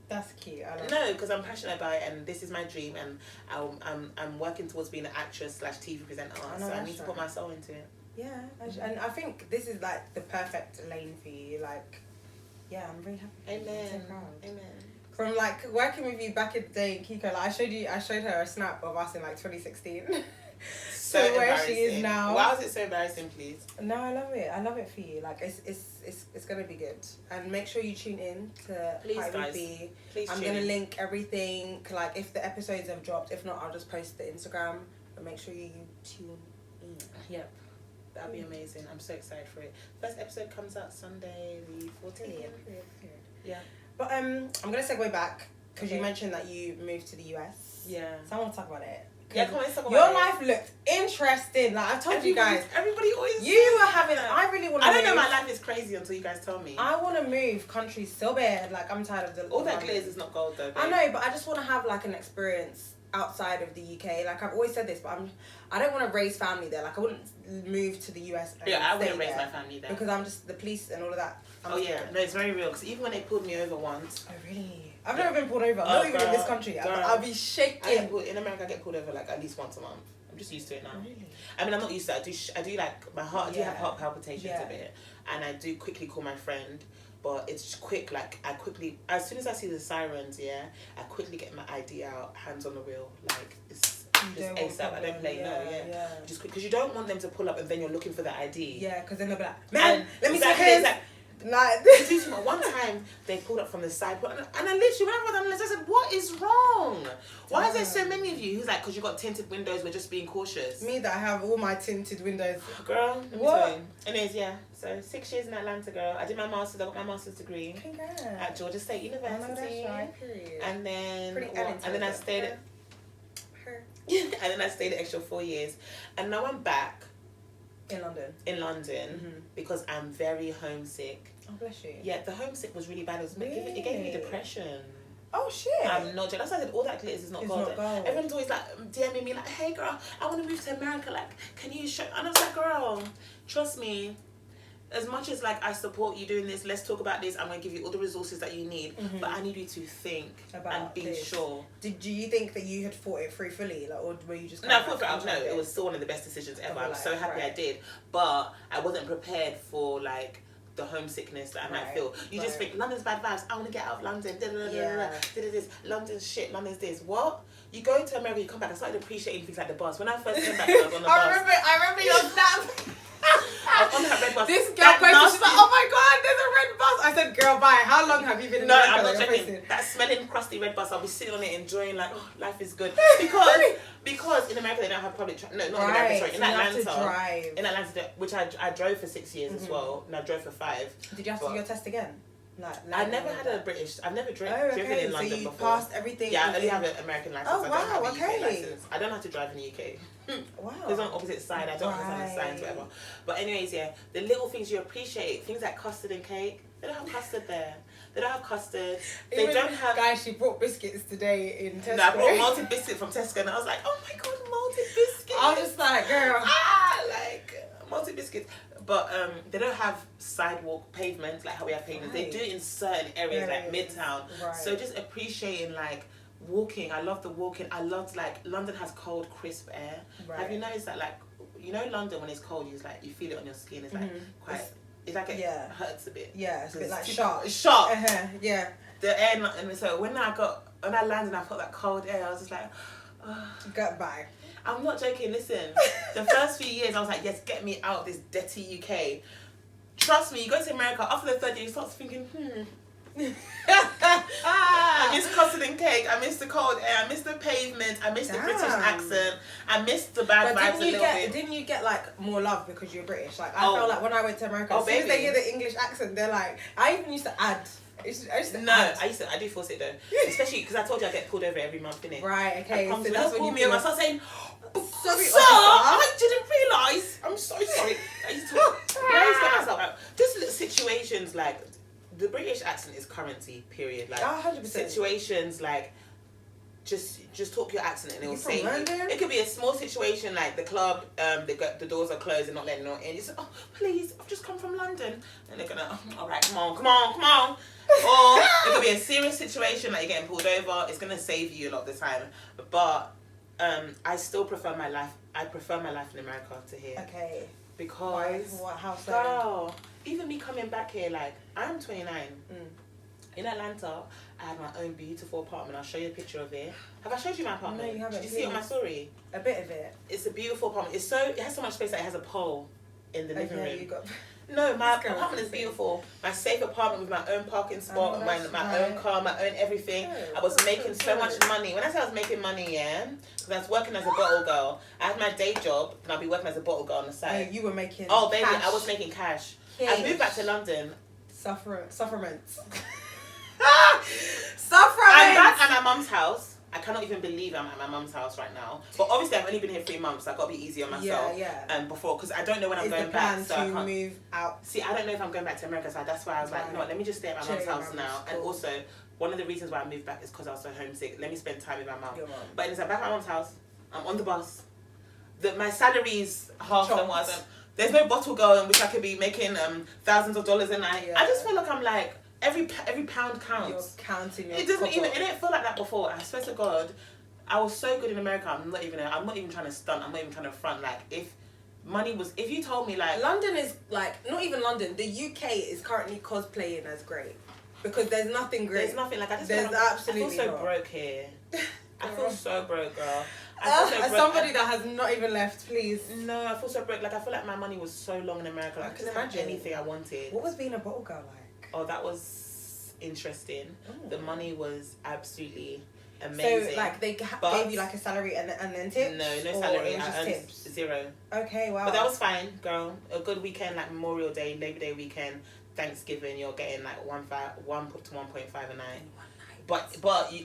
That's cute. I love no, because I'm passionate about it and this is my dream and I'm working towards being an actress / TV presenter. So I need to put my soul into it. Yeah, and I think this is like the perfect lane for you. Like, yeah, I'm very happy. Amen. I'm so proud. Amen. From like working with you back in the day in Kiko, like I showed her a snap of us in like 2016. so where she is embarrassing. now. Why was it so embarrassing, please? No, I love it. I love it for you. Like it's gonna be good. And make sure you tune in to Please, How It Would guys. Be. Please I'm tune gonna in. link everything. Like if the episodes have dropped. If not, I'll just post the Instagram. But make sure you tune in. Yep. That'd be amazing. I'm so excited for it. First episode comes out Sunday the 14th. Period. Yeah. But I'm gonna segue back because you Okay. mentioned that you moved to the US. Yeah. So I want to talk about it. Yeah, come on, let's talk about Your it. life looked interesting. Like I told you guys, Everybody always. you were having. I really want to. I don't know. My life is crazy until you guys tell me. I want to move countries so bad. Like I'm tired of the. All that glitters is not gold, though. Babe. I know, but I just want to have like an experience outside of the UK. Like I've always said this, but I don't want to raise family there. Like I wouldn't move to the US. And Yeah, I stay wouldn't raise there my family there. because I'm just the police and all of that. Oh yeah, no, it's very real. Because even when they pulled me over once. Oh really? I've never been pulled over. Not even in this country. I'll be shaking. In America, I get pulled over like at least once a month. I'm just used to it now. Really? I mean, I'm not used to it. I do like my heart. I do have Yeah. heart palpitations Yeah. a bit, and I do quickly call my friend. But it's just quick. Like I quickly, as soon as I see the sirens, I quickly get my ID out, hands on the wheel. Like it's just ASAP. I don't play. No, just quick because you don't want them to pull up and then you're looking for the ID. Yeah, because then they'll be like, man, let me exactly, see hands. Like this. One time they pulled up from the side, and I literally went over them and I said, "What is wrong? Why is there so many of you?" He's like, "Because you got tinted windows. We're just being cautious." Me that I have all my tinted windows. Girl, let me What? tell you. Anyways, yeah. So 6 years in Atlanta, girl. I did my master's. I got my master's degree Congrats. at Georgia State University. Oh, that's right. Period. And then Pretty and then I stayed at her and then I stayed an extra 4 years, and now I'm back in London. in London because I'm very homesick. Oh bless you. Yeah, the homesick was really bad. It gave me Really? depression. Oh shit. I'm not joking. That's why I said all that glitters is not It's gold. not gold. Everyone's always like DMing me like, "Hey girl, I want to move to America. Like, can you show?" And I was like, "Girl, trust me. As much as like I support you doing this, let's talk about this. I'm gonna give you all the resources that you need, but I need you to think About and be this. sure." Do you think that you had thought it through fully, like, or were you just? No, I thought no, it was still one of the best decisions ever. I'm so happy I did, but I wasn't prepared for like the homesickness that I might feel. You just think London's bad vibes. I want to get out of London. This London's shit. London's this. What? You go to America, you come back. I started appreciating things like the bus. When I first came back, I was on the bus. I remember your snap. I was on that red bus. This girl posted, she's like, "Oh my god, there's a red bus." I said, "Girl, bye. How long have you been in No, America?" I'm not You're joking. posting? That smelling crusty red bus, I'll be sitting on it enjoying like, oh, life is good. Because in America they don't have public no, not in America, sorry, in so you have Atlanta. to drive. In Atlanta, which I drove for 6 years as well, and I drove for 5. Did you have to do your test again? Like, I never had a British. I've never driven in London so you before. passed everything. Yeah, I only have an American license. Oh, I don't have wow, a UK okay. license. I don't have to drive in the UK. Wow. It's on the opposite side. I don't understand the signs, whatever. But anyways, yeah, the little things you appreciate, things like custard and cake. They don't have custard there. They don't have custard. They don't have. Guys, she brought biscuits today in Tesco. No, I brought malted biscuit from Tesco, and I was like, oh my god, malted biscuit. I was just like, girl. Like malted biscuits. But they don't have sidewalk pavements like how we have pavements. They do it in certain areas like Midtown. Right. So just appreciating like walking. I love the walking. I loved like London has cold, crisp air. Right. Have you noticed that like London when it's cold, you feel it on your skin. It's like quite. It's like it hurts a bit. Yeah, it's a bit like super- sharp. It's sharp. Yeah. The air, and so when I landed and I felt that cold air, I was just like, Goodbye. I'm not joking, listen. The first few years I was like, yes, get me out of this dirty UK. Trust me, you go to America, after the third year you start thinking, I miss custard and cake, I miss the cold air, I miss the pavement, I miss the British accent, I miss the bad vibes a little bit. Didn't you get like more love because you're British? Like I felt like when I went to America, as soon as they hear the English accent, they're like, I even used to add. I do force it though, especially because I told you I get pulled over every month, innit? Right, okay. So that's when pull you me over. I feel start saying, sorry, "Sir, I didn't realise. I'm so sorry." I used to get myself out. Just little situations like the British accent is currency. Period. Like 100%. situations like just talk your accent and it will save you. London? It could be a small situation like the club, the doors are closed and not letting no in. You say, "Oh, please, I've just come from London," and they're gonna, "Oh, all right, come on." Or it could be a serious situation like you're getting pulled over. It's gonna save you a lot of the time. But I still prefer my life. I prefer my life in America to here. Okay. Because how so? girl, even me coming back here, like I'm 29. In Atlanta, I had my own beautiful apartment. I'll show you a picture of it. Have I showed you my apartment? No, you haven't. Did you see it on my story? A bit of it. It's a beautiful apartment. It has so much space that it has a pole in the living room. You got... No, my apartment is beautiful. My safe apartment with my own parking spot, my own car, my own everything. I was making so much money. When I say I was making money, yeah, because I was working as a bottle girl. I had my day job, and I'll be working as a bottle girl on the side. Oh, you were making baby, cash. I was making cash. I moved back to London. Sufferments. I'm back at my mum's house. I cannot even believe I'm at my mum's house right now. But obviously, I've only been here 3 months, so I've got to be easy on myself. Yeah. Before, because I don't know when I'm going back. So I can't move out. See, I don't know if I'm going back to America, so that's why I was like, no, let me just stay at my mum's house now. Cool. And also, one of the reasons why I moved back is because I was so homesick. Let me spend time with my mum. But anyways, I'm back at my mum's house. I'm on the bus. My salary's half than what I was. There's no bottle girl in which I could be making thousands of dollars a night. I just feel like I'm like, every pound counts. You're counting your It didn't feel like that before. I swear to God, I was so good in America. I'm not even trying to stunt. I'm not even trying to front. Like, if you told me like London is like, not even London, the UK is currently cosplaying as great because there's nothing great. There's nothing like I absolutely. I feel so broke here. I feel so broke, girl. As somebody that has not even left, please. No, I feel so broke. Like I feel like my money was so long in America. Like, I can imagine anything I wanted. What was being a bottle girl like? Oh, that was interesting. The money was absolutely amazing. So like they gave you like a salary and then tips? No salary. I earned tips? 0. Okay, wow. But that was fine, girl. A good weekend, like Memorial Day, Labor Day weekend, Thanksgiving. You're getting like 1 to 1.5 a night. But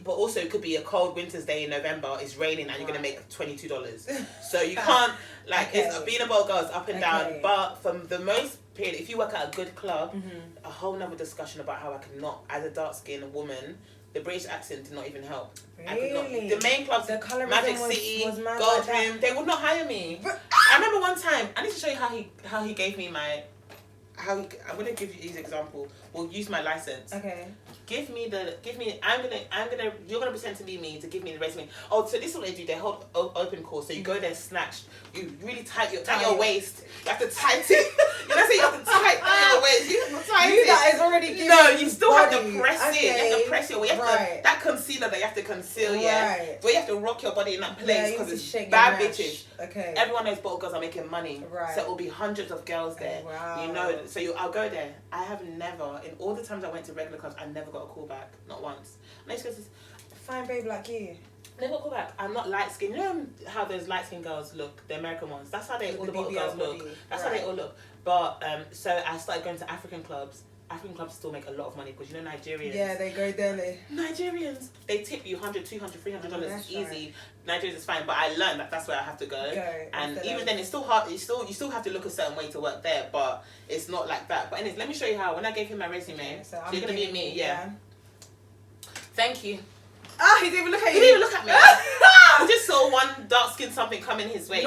also it could be a cold winter's day in November. It's raining and you're gonna make $22. So you can't it's being a bottle girl is up and down. But from the most period, if you work at a good club, a whole nother discussion about how I could not, as a dark skinned woman, the British accent did not even help. Really? I could not. The main clubs, Magic City, was Gold Room, they would not hire me. I remember one time. I need to show you how he gave me my. I'm gonna give you his example. We'll use my license. Okay. You're gonna pretend to be me to give me the resume. Oh, so this is what they do. They hold open calls. So you go there snatched. You really tight your waist. You have to tighten. You know, so you have to tighten your waist. You have to tighten it. That is already giving. No, you still body. have to press it. You have to press your waist. That concealer that you have to conceal. Yeah. But you have to rock your body in that place because it's bad bitches. Okay. Everyone knows bottle girls are making money. Right. So it will be hundreds of girls there. Wow. You know. So I'll go there. I have never, in all the times I went to regular clubs, I never got a call back. Not once. And I just go to fine babe like you. Never got a call back. I'm not light skinned. You know how those light skinned girls look, the American ones. That's how all the bottle girls look. That's how they all look. But so I started going to African clubs. African clubs still make a lot of money because you know Nigerians. Yeah, they go there. Nigerians, they tip you $100, $200, $300 easy. Nigerians is fine, but I learned that that's where I have to go. And even then, it's still hard. You still have to look a certain way to work there, but it's not like that. But anyways, let me show you how. When I gave him my resume, so you're gonna be me, yeah. Thank you. Ah, he didn't even look at you. He didn't even look at me. He just saw one dark skin something coming his way.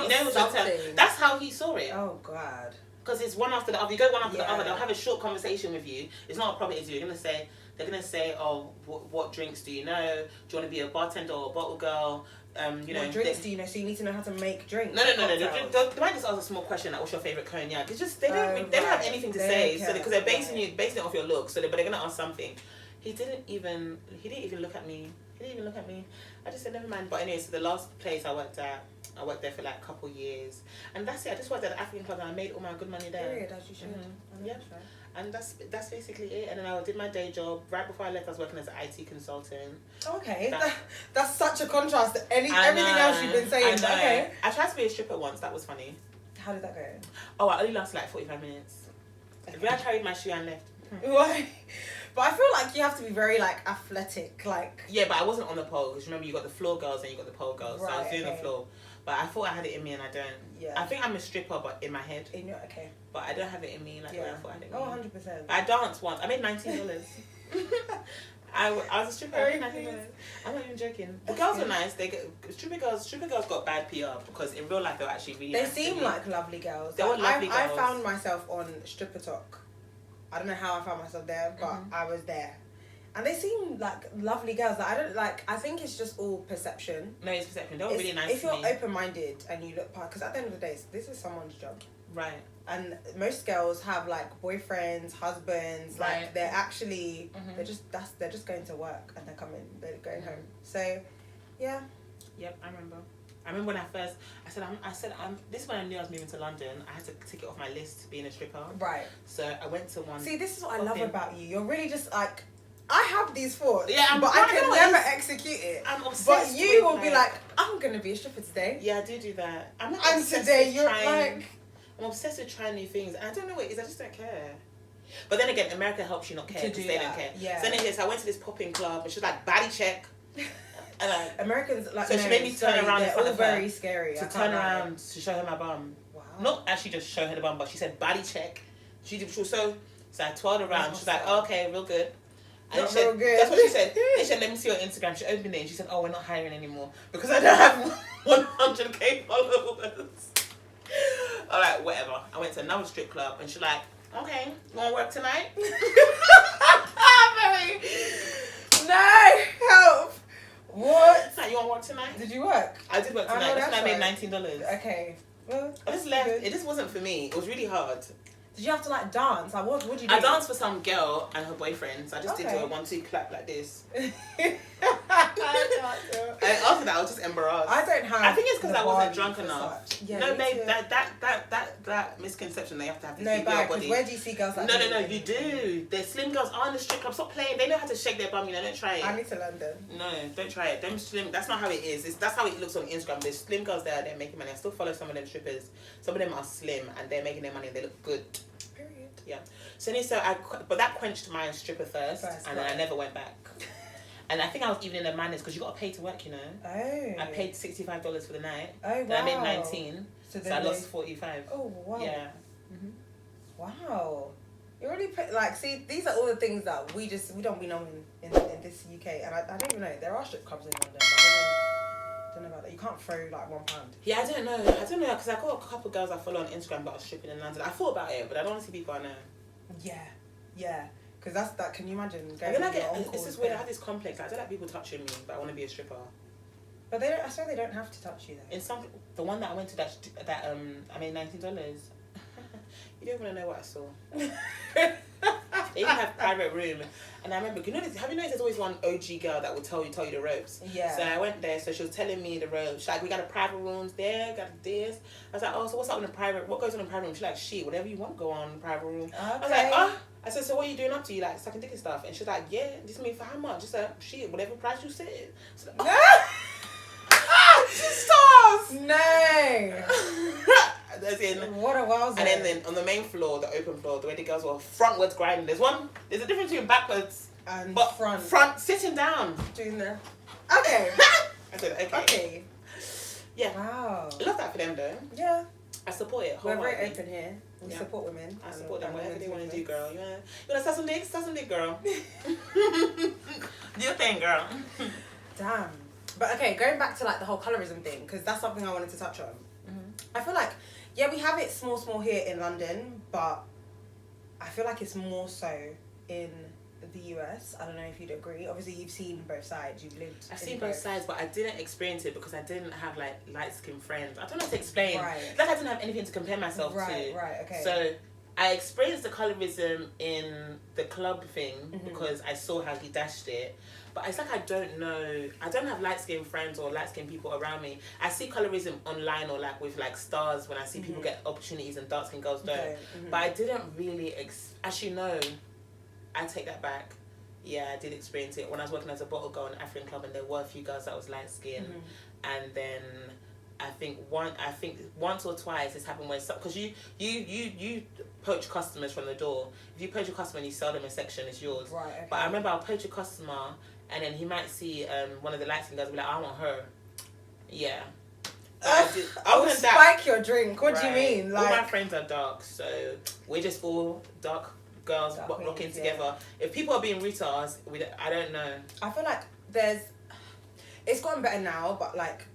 That's how he saw it. Oh God. Because it's one after the other. You go one after the other. They'll have a short conversation with you. It's not a proper interview. They're gonna say, oh, what drinks do you know? Do you want to be a bartender or a bottle girl? What drinks do you know? So you need to know how to make drinks. No. They might just ask a small question like, what's your favorite cognac? It's just they don't have anything to say. So because they're basing it off your looks. But they're gonna ask something. He didn't even look at me. I just said never mind. But anyway, so the last place I worked there for like a couple years, and that's it. I just worked at the African club and I made all my good money there. Period, as you should. Yeah, and that's basically it. And then I did my day job. Right before I left, I was working as an IT consultant. Okay, that's such a contrast to everything else you've been saying. Okay, I tried to be a stripper once. That was funny. How did that go? Oh, I only lasted like 45 minutes. Okay. I carried my shoe and left. Why? But I feel like you have to be very like athletic, like. Yeah, but I wasn't on the pole because remember you got the floor girls and you got the pole girls. Right, so I was doing the floor, but I thought I had it in me and I don't. Yeah. I think I'm a stripper, but in my head. Okay. But I don't have it in me like I thought I had it in me. 100%. I danced once. I made $19. I was a stripper. I made $19. I'm not even joking. The girls were nice. Stripper girls got bad PR because in real life they were actually really. They nice seem like lovely girls. They were lovely girls. I found myself on Stripper Talk. I don't know how I found myself there, but I was there. And they seem like lovely girls. Like, I think it's just all perception. No, it's perception. They were really nice if you're open-minded and you look past, because at the end of the day, this is someone's job. Right. And most girls have like boyfriends, husbands. Like Right. they're actually Mhm. they're just going to work and they're going home. So, yeah. Yep, I remember when I first, this is when I knew I was moving to London. I had to tick it off my list being a stripper. Right. So I went to one. See, this is what I love popping- about you. You're really just like, I have these thoughts, Yeah, but I I can know never it's- execute it. I'm obsessed. But you with, will be like, I'm gonna be a stripper today. Yeah, I do that. I'm not And obsessed today with you're trying, like, I'm obsessed with trying new things. And I don't know what it is. I just don't care. But then again, America helps you not care To because do they that, don't care. yeah. So then I went to this popping club and she was like, body check. And like, Americans like. So she made me turn around in They're front all of her very scary. I to can't turn lie. around to show her my bum. Wow. Not actually just show her the bum, but she said body check. She was so I twirled around. She's like, Awesome. oh, okay, real good. And Not she said, real good. That's what she said. They said, let me see your Instagram. She opened it and she said, oh, we're not hiring anymore because I don't have 100k followers. I'm like, whatever. I went to another strip club and she's like, okay, you want to work tonight? No, help. What? Like, you want to work tonight? Did you work? I did work I know tonight. That's when I that's made $19. Okay. Well, I just left. It just wasn't for me. It was really hard. Did you have to like dance? Like what did you do? I danced for some girl and her boyfriend. So I just did Okay. a 1-2 clap like this. I can't do it. And after that, I was just embarrassed. I don't have. I think it's because the I wasn't body drunk for enough. such. Yeah, No, me babe, too. that misconception they have to have this No, BBL bad. Because body. where do you see girls like? No, that? you do. The slim girls are in the strip club. Stop playing. They know how to shake their bum. Don't try it. I need to learn them. No, don't try it. Them slim. That's not how it is. That's how it looks on Instagram. There's slim girls there. They're making money. I still follow some of them strippers. Some of them are slim and they're making their money. And they look good. Period. Yeah. But that quenched my stripper thirst, and then I never went back. And I think I was even in the madness because you got to pay to work. Oh. I paid $65 for the night. Oh wow. Then I made 19. So then I lost 45. Oh wow. Yeah. Wow. You already like see these are all the things that we don't be knowing in this UK, and I don't even know there are strip clubs in London. But I don't know about that. You can't throw like £1. Yeah, I don't know because I got a couple of girls I follow on Instagram that are stripping in London. I thought about it, but I don't want to see people I know. Yeah. Because that. Can you imagine And going? then with your uncle it's just weird. I have this complex. I don't like people touching me, but I want to be a stripper. But they don't. I swear they don't have to touch you though. The one that I went to I made $19. You don't want to know what I saw. They even have private room, and I remember. Have you noticed? There's always one OG girl that will tell you the ropes. Yeah. So I went there. So she was telling me the ropes. She's like, we got a private rooms there. Got this. I was like, oh, so what's up in the private? What goes on in the private room? She's like, shit, whatever you want, go on in the private room. Okay. I was like, oh. I said, so what are you doing up to? You like sucking dick and stuff? And she's like, yeah. This mean for how much? Just like, shit, whatever price you said. So like, stars. No. As in, What a wowzer. and then on the main floor, the open floor, the way the girls were frontwards grinding. There's a difference between backwards and but front sitting down. doing the. Okay. I said, okay. Okay. Yeah. Wow. I love that for them though. Yeah. I support it. We're very wholeheartedly. open here. We Yeah. support women. I support them. And Whatever they want to do, women's girl. You wanna suck some dick? Suck some dick, girl. Do your thing, girl. Damn. But okay, going back to like the whole colorism thing, because that's something I wanted to touch on. I feel like, yeah, we have it small here in London, but I feel like it's more so in the US. I don't know if you'd agree. Obviously, you've seen both sides. You've lived. I've in seen both sides, but I didn't experience it because I didn't have like light skinned friends. I don't know how to explain. Right. Like I didn't have anything to compare myself to. Right. Okay. So I experienced the colorism in the club thing because I saw how he dashed it. But it's like I don't know. I don't have light skinned friends or light skinned people around me. I see colorism online or like with like stars when I see people get opportunities and dark skinned girls don't. Okay. But I didn't really actually no. I take that back. Yeah, I did experience it when I was working as a bottle girl in an African club, and there were a few girls that was light skinned, and then I think once or twice it's happened where because you poach customers from the door. If you poach a customer and you sell them a section, it's yours. Right. Okay. But I remember I'll poach a customer, and then he might see one of the light skinned girls and be like, I want her. Yeah. I'll spike your drink. What do you mean? All my Like, friends are dark, so we're just all dark girls Dark rocking queens, together. If people are being retards, I don't know. I feel like it's gotten better now, but like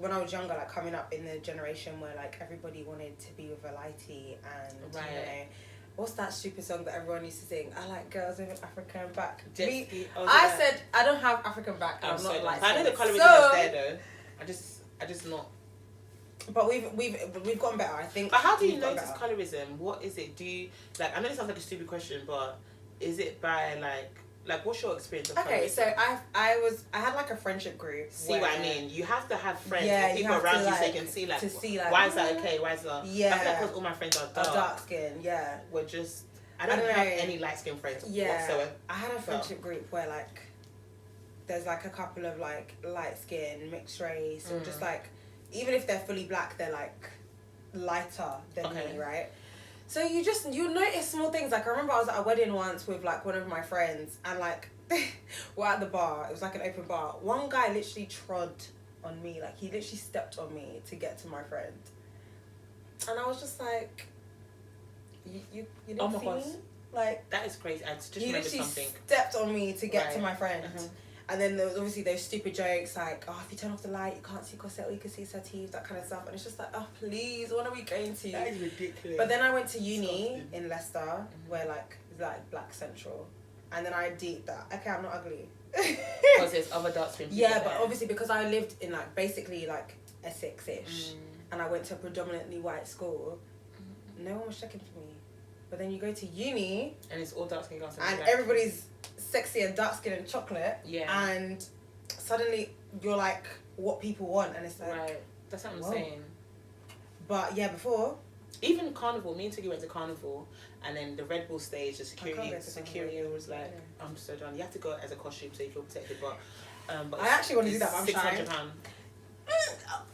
when I was younger, like coming up in the generation where like everybody wanted to be with a lighty and you know, what's that stupid song that everyone used to sing? I like girls with African back. I said I don't have African back. I'm not like. I know the colorism is there though. I just not. But we've gotten better, I think. But how do you we've gotten notice better. colorism? What is it? Do you like? I know this sounds like a stupid question, but is it by like what's your experience of Okay, colorism? so I had like a friendship group. See what I mean? You have to have friends Yeah, or you people have around to, you so you like, can see like, to see, like, why is that okay? Why is that? Yeah. I feel like because all my friends are dark. Skin, yeah. We're just I don't know. have any light skinned friends whatsoever. I had a friendship group where like there's like a couple of like light skin, mixed race, or just like even if they're fully black, they're like lighter than me, right? So you notice small things. Like I remember I was at a wedding once with like one of my friends, and like we're at the bar. It was like an open bar. One guy literally trod on me. Like he literally stepped on me to get to my friend, and I was just like, you didn't see me? Like that is crazy. I just he remember literally something. stepped on me to get to my friend. Uh-huh. And then there was obviously those stupid jokes like, oh, if you turn off the light, you can't see Cosette, you can see her teeth, that kind of stuff. And it's just like, oh, please, what are we going to? That is ridiculous. But then I went to uni in Leicester, where like, it's like Black Central. And then I deeped that, okay, I'm not ugly. Because there's other dark skin people Yeah, there. but obviously because I lived in like, basically like Essex-ish, and I went to a predominantly white school, no one was checking for me. But then you go to uni, and it's all dark skin girls, and everybody's sexy and dark skin and chocolate, and suddenly you're like what people want, and it's like, right, that's what I'm saying. But yeah, before even carnival, me and Techie went to carnival, and then the Red Bull stage, the security was like, I'm so done. You have to go as a costume so you feel protected, but I actually want to do that, but I'm shy. £600.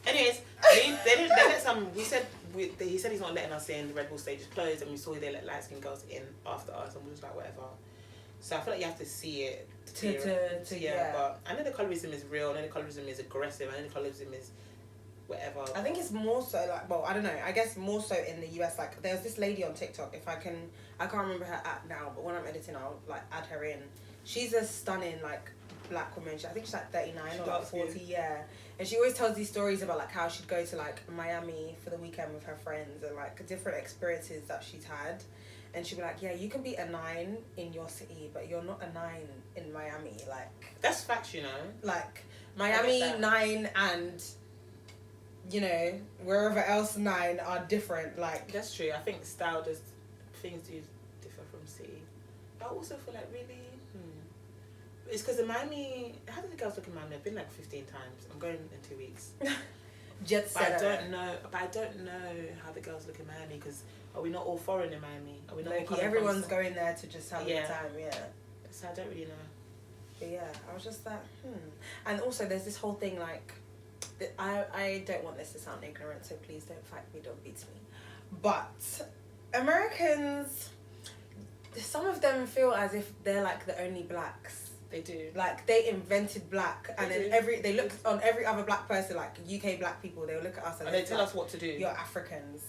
Anyways, they let some. He said he's not letting us in. The Red Bull stage is closed, and we saw they let light skinned girls in after us, and we were just like, whatever. So I feel like you have to see it but I know the colorism is real. I know the colorism is aggressive. I know the colorism is whatever. I think it's more so like, well, I don't know. I guess more so in the US. Like there's this lady on TikTok. I can't remember her app now, but when I'm editing, I'll like add her in. She's a stunning like black woman. I think she's like 39 or like 40. Yeah. And she always tells these stories about like how she'd go to like Miami for the weekend with her friends and like different experiences that she's had. And she'd be like, yeah, you can be a 9 in your city, but you're not a 9 in Miami. Like that's facts, you know. Like Miami 9 and you know wherever else 9 are different. Like that's true. I think things do differ from city. I also feel like really. It's because in Miami, how do the girls look in Miami? I've been like 15 times. I'm going in 2 weeks. Jet set. But I don't know how the girls look in Miami because are we not all foreign in Miami? Are we not all everyone's going there to just have a good time, So I don't really know. But yeah, I was just like, And also there's this whole thing like, I don't want this to sound ignorant, so please don't fight me, don't beat me. But Americans, some of them feel as if they're like the only blacks. They do. Like they invented black, and then they look on every other black person, like UK black people. They'll look at us and they tell us what to do. You're Africans.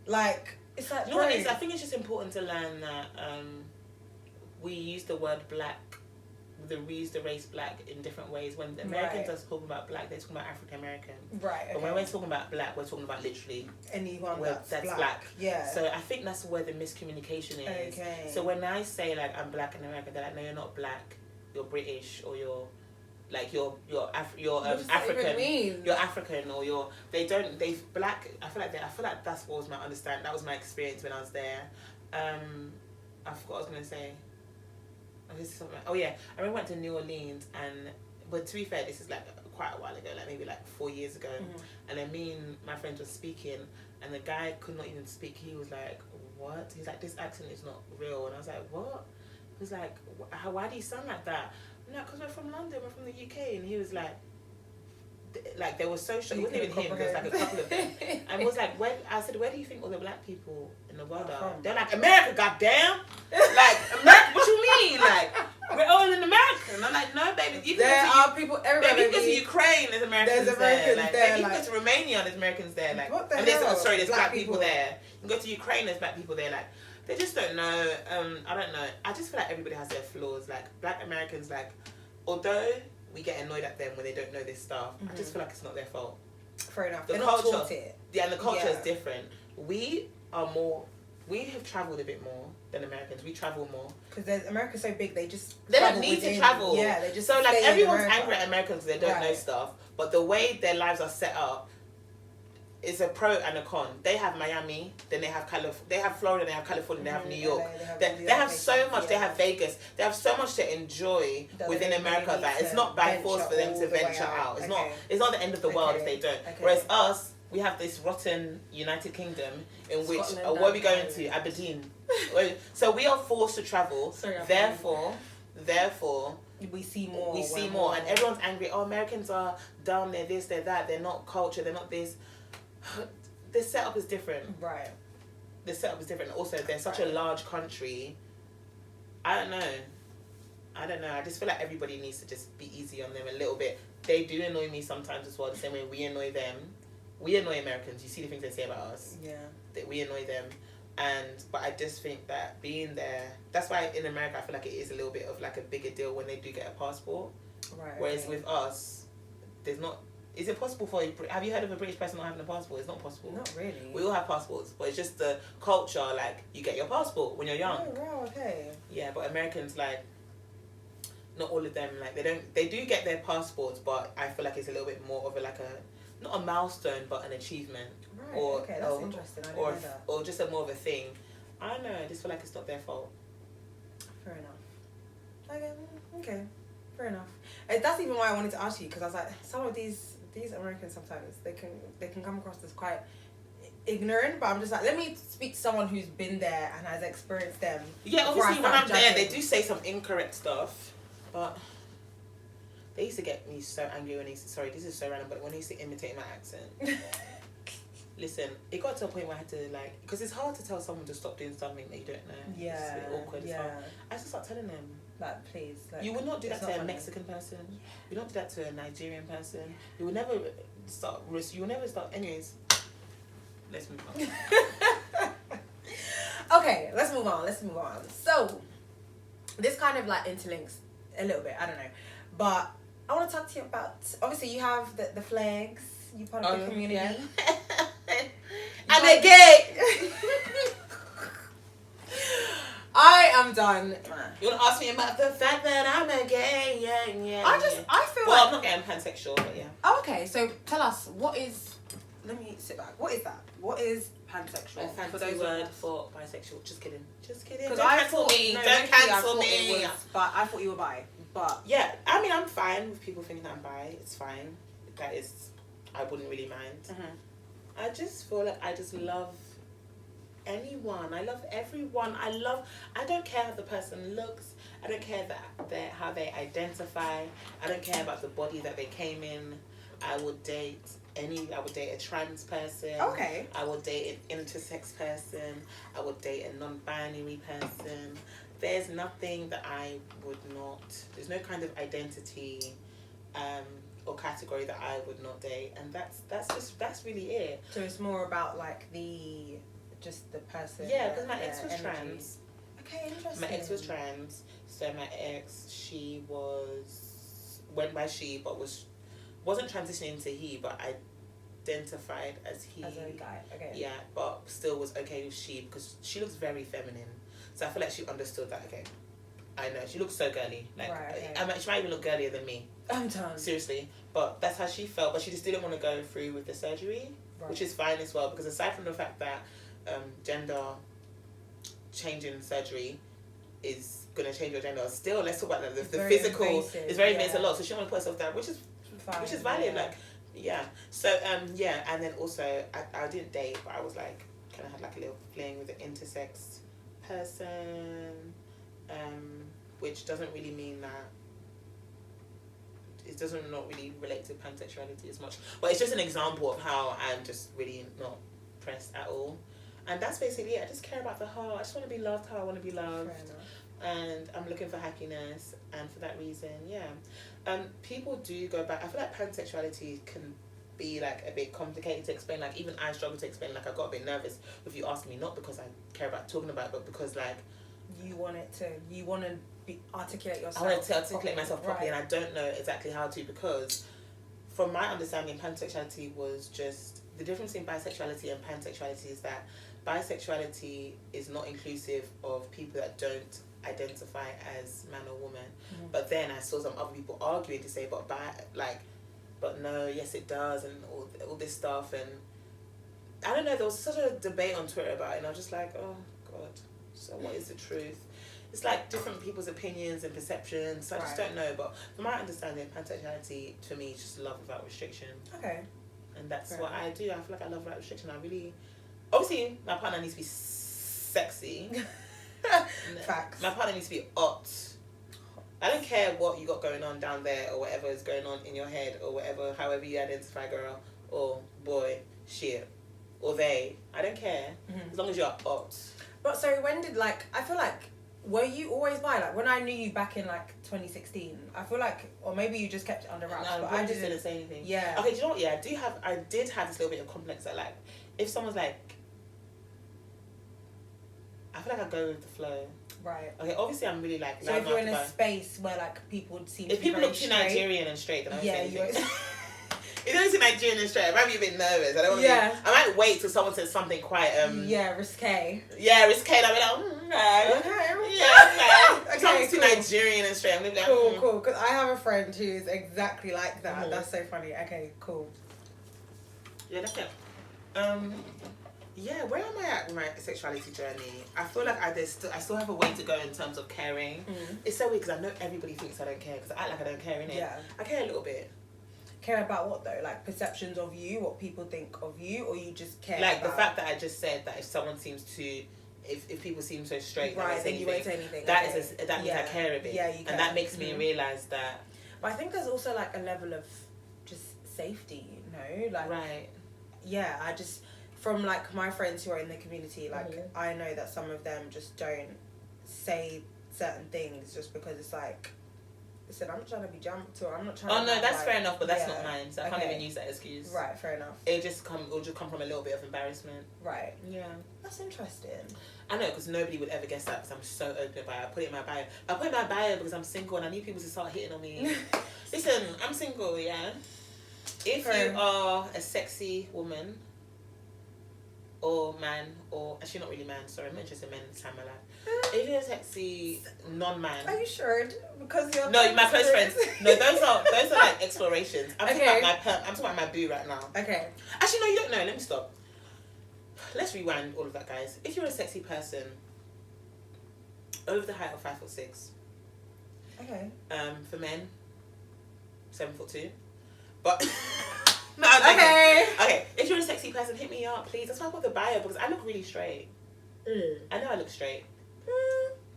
Like it's like. You know what it is? I think it's just important to learn that we use the word black, we use the race black in different ways. When the Americans are talking about black, they're talking about African American. Right. Okay. But when we're talking about black, we're talking about literally anyone that's black. Yeah. So I think that's where the miscommunication is. Okay. So when I say like I'm black in America, they're like, no, you're not black. You're British, or you're African. You're African, or black. I feel like that's what was my understanding. That was my experience when I was there. I forgot what I was gonna say. Oh yeah, I remember I went to New Orleans, but to be fair, this is like quite a while ago, like maybe like 4 years ago. And then me and my friends were speaking, and the guy could not even speak. He was like, "What?" He's like, "This accent is not real," and I was like, "What?" He was like, why do you sound like that? I'm like, because we're from London, we're from the UK. And he was like they were so shocked. It wasn't even him, there was like a couple of them. And was like, I said, where do you think all the black people in the world are? They're like, America, goddamn! Like, America, what you mean? Like, we're all in America. And I'm like, no, baby. There are people everywhere. Baby, you go to Ukraine, there's Americans there. Like, there. You go to Romania, there's Americans there. Like, what the hell? There's black people there. You go to Ukraine, there's black people there. Like, they just don't know. I don't know. I just feel like everybody has their flaws. Like, black Americans, like, although we get annoyed at them when they don't know this stuff, I just feel like it's not their fault. Fair enough. The They're culture, not taught it. Yeah, and the culture is different. We have travelled a bit more than Americans. We travel more. Because America's so big, they don't need to travel. Yeah, they just so like everyone's angry at Americans because they don't know stuff. But the way their lives are set up, it's a pro and a con. They have Miami, then they have they have Florida, they have California, they have New York. They have so much. They have Vegas. They have so much to enjoy within America that it's not by force for them to venture out. It's not. It's not the end of the world if they don't. Whereas us, we have this rotten United Kingdom in which where are we going to? Aberdeen. So we are forced to travel. Therefore, we see more. We see more, and everyone's angry. Oh, Americans are dumb. They're this. They're that. They're not culture. They're not this. The setup is different. Right. The setup is different. Also, they're such a large country. I don't know. I just feel like everybody needs to just be easy on them a little bit. They do annoy me sometimes as well, the same way we annoy them. We annoy Americans. You see the things they say about us. Yeah. That we annoy them. But I just think that being there, that's why in America I feel like it is a little bit of like a bigger deal when they do get a passport. Right. Whereas with us, there's not. Is it possible for have you heard of a British person not having a passport? It's not possible. Not really. We all have passports, but it's just the culture. Like you get your passport when you're young. Oh wow, okay. Yeah, but Americans like. Not all of them like they do get their passports, but I feel like it's a little bit more of not a milestone but an achievement. Right. Okay, that's interesting. I didn't know that. Or just more of a thing. I don't know. I just feel like it's not their fault. Fair enough. Okay. Fair enough. That's even why I wanted to ask you, because I was like, some of these Americans sometimes they can come across as quite ignorant, but I'm just like, let me speak to someone who's been there and has experienced them. Yeah, obviously when I'm there, they do say some incorrect stuff, but they used to get me so angry when sorry, this is so random, but when they used to imitate my accent. Listen, it got to a point where I had to because it's hard to tell someone to stop doing something that you don't know. Yeah. It's a bit awkward. Yeah. I just start telling them. Please. You would not do that to a Mexican person. You don't do that to a Nigerian person. You will never start. Anyways, let's move on. Okay, let's move on. So, this kind of interlinks a little bit. I don't know, but I want to talk to you about. Obviously, you have the flags. You part of the community. Yeah. I'm a gay. I am done. You want to ask me about the fact that I'm a gay? Yeah. I feel well, I'm not gay. I'm pansexual, but yeah. Oh, okay. So tell us, what is? Let me sit back. What is that? What is pansexual? A fancy word for bisexual. Just kidding. Because Don't cancel me. Don't cancel me. But I thought you were bi. But yeah, I mean, I'm fine with people thinking that I'm bi. It's fine. That is, I wouldn't really mind. Mm-hmm. I just feel like I just love anyone. I love everyone. I don't care how the person looks. I don't care how they identify. I don't care about the body that they came in. I would date a trans person. Okay. I would date an intersex person. I would date a non-binary person. There's nothing that I would not. There's no kind of identity, or category that I would not date, and that's really it. So it's more about the person. Yeah, because my ex was trans. Okay, interesting. My ex was trans, so my ex went by she, but wasn't transitioning to he, but identified as he. As a guy, okay. Yeah, but still was okay with she because she looks very feminine. So I feel like she understood that. Okay, I know she looks so girly. Right, okay. She might even look girlier than me. I'm done. Seriously, but that's how she felt. But she just didn't want to go through with the surgery, which is fine as well. Because aside from the fact that gender changing surgery is gonna change your gender, still let's talk about the physical. Invasive. It's very invasive a lot. So she didn't want to put herself down, which is valid. Yeah. So and then also I didn't date, but I was kind of had a little fling with an intersex person, which doesn't really mean that it doesn't not really relate to pansexuality as much, but it's just an example of how I'm just really not pressed at all, and that's basically it. I just care about the heart. I just want to be loved how I want to be loved, and I'm looking for happiness, and for that reason, people do go back. I feel like pansexuality can be a bit complicated to explain. Even I struggle to explain. I got a bit nervous with you asking me, not because I care about talking about it, but because you want to articulate yourself. I want to articulate myself properly, and I don't know exactly how to, because from my understanding, pansexuality was just the difference in bisexuality and pansexuality is that bisexuality is not inclusive of people that don't identify as man or woman. Mm-hmm. But then I saw some other people arguing to say, but no, yes it does, and all this stuff, and I don't know, there was such a debate on Twitter about it, and I was just like, oh God, so what is the truth? It's like different people's opinions and perceptions, so I just don't know. But from my understanding, pansexuality for me is just love without restriction. Okay. And that's what I do. I feel like I love without restriction. I really, obviously, my partner needs to be sexy. Facts. My partner needs to be hot. I don't care what you got going on down there or whatever is going on in your head or whatever, however you identify, girl or boy, shit, or they. I don't care. As long as you're hot. But so when did, like, I feel like, were you always bi? Like, when I knew you back in, like, 2016, I feel like, or maybe you just kept it under wraps. No, but I just didn't say anything. Yeah. Okay, do you know what? Yeah, I did have this little bit of complex that, like, if someone's like, I feel like I go with the flow. Right. Okay, obviously I'm really like... So if you're in a space where, like, people seem to be if people look too straight, Nigerian and straight, then I won't say anything. you If they're too Nigerian and straight, I might be a bit nervous. I don't want to I might wait till someone says something quite... risque. Yeah, risque. I'll be like, no. Okay. Yeah, okay. Okay, Someone's too cool. Nigerian and straight, I'm going to be like... Cool. Because I have a friend who's exactly like that. That's so funny. Okay, cool. Yeah, that's it. Yeah, where am I at with my sexuality journey? I feel like I still have a way to go in terms of caring. It's so weird because I know everybody thinks I don't care because I act like I don't care, innit? Yeah. I care a little bit. Care about what though? Like perceptions of you, what people think of you, or you just care like about... the fact that I just said that if someone seems to... If people seem so straight, right, then you won't say anything. That means I care a bit. Yeah, you care. And that makes me realise that... But I think there's also like a level of just safety, you know? Like, right. Yeah, I just... From like my friends who are in the community, like I know that some of them just don't say certain things just because it's like, listen, I'm not trying to be jumped or I'm not trying to... Oh no, that's like, fair enough, but that's not mine, so I can't even use that excuse. Right, fair enough. It'll just come from a little bit of embarrassment. Right. Yeah. That's interesting. I know, because nobody would ever guess that because I'm so open about it. I put it in my bio. I put it in my bio because I'm single and I need people to start hitting on me. Listen, I'm single, yeah? If you are a sexy woman... or man, or actually not really man, sorry, I'm not interested in men this time of my life. If you're a sexy non-man... Are you sure? Because you're... No, my close friends. No, those are like explorations. I'm talking about my boo right now. Okay. Actually, no, you don't know. Let me stop. Let's rewind all of that, guys. If you're a sexy person, over the height of 5'6". Okay. For men, 7'2". But... No, okay. If you're a sexy person, hit me up, please. That's why I put the bio because I look really straight. I know I look straight.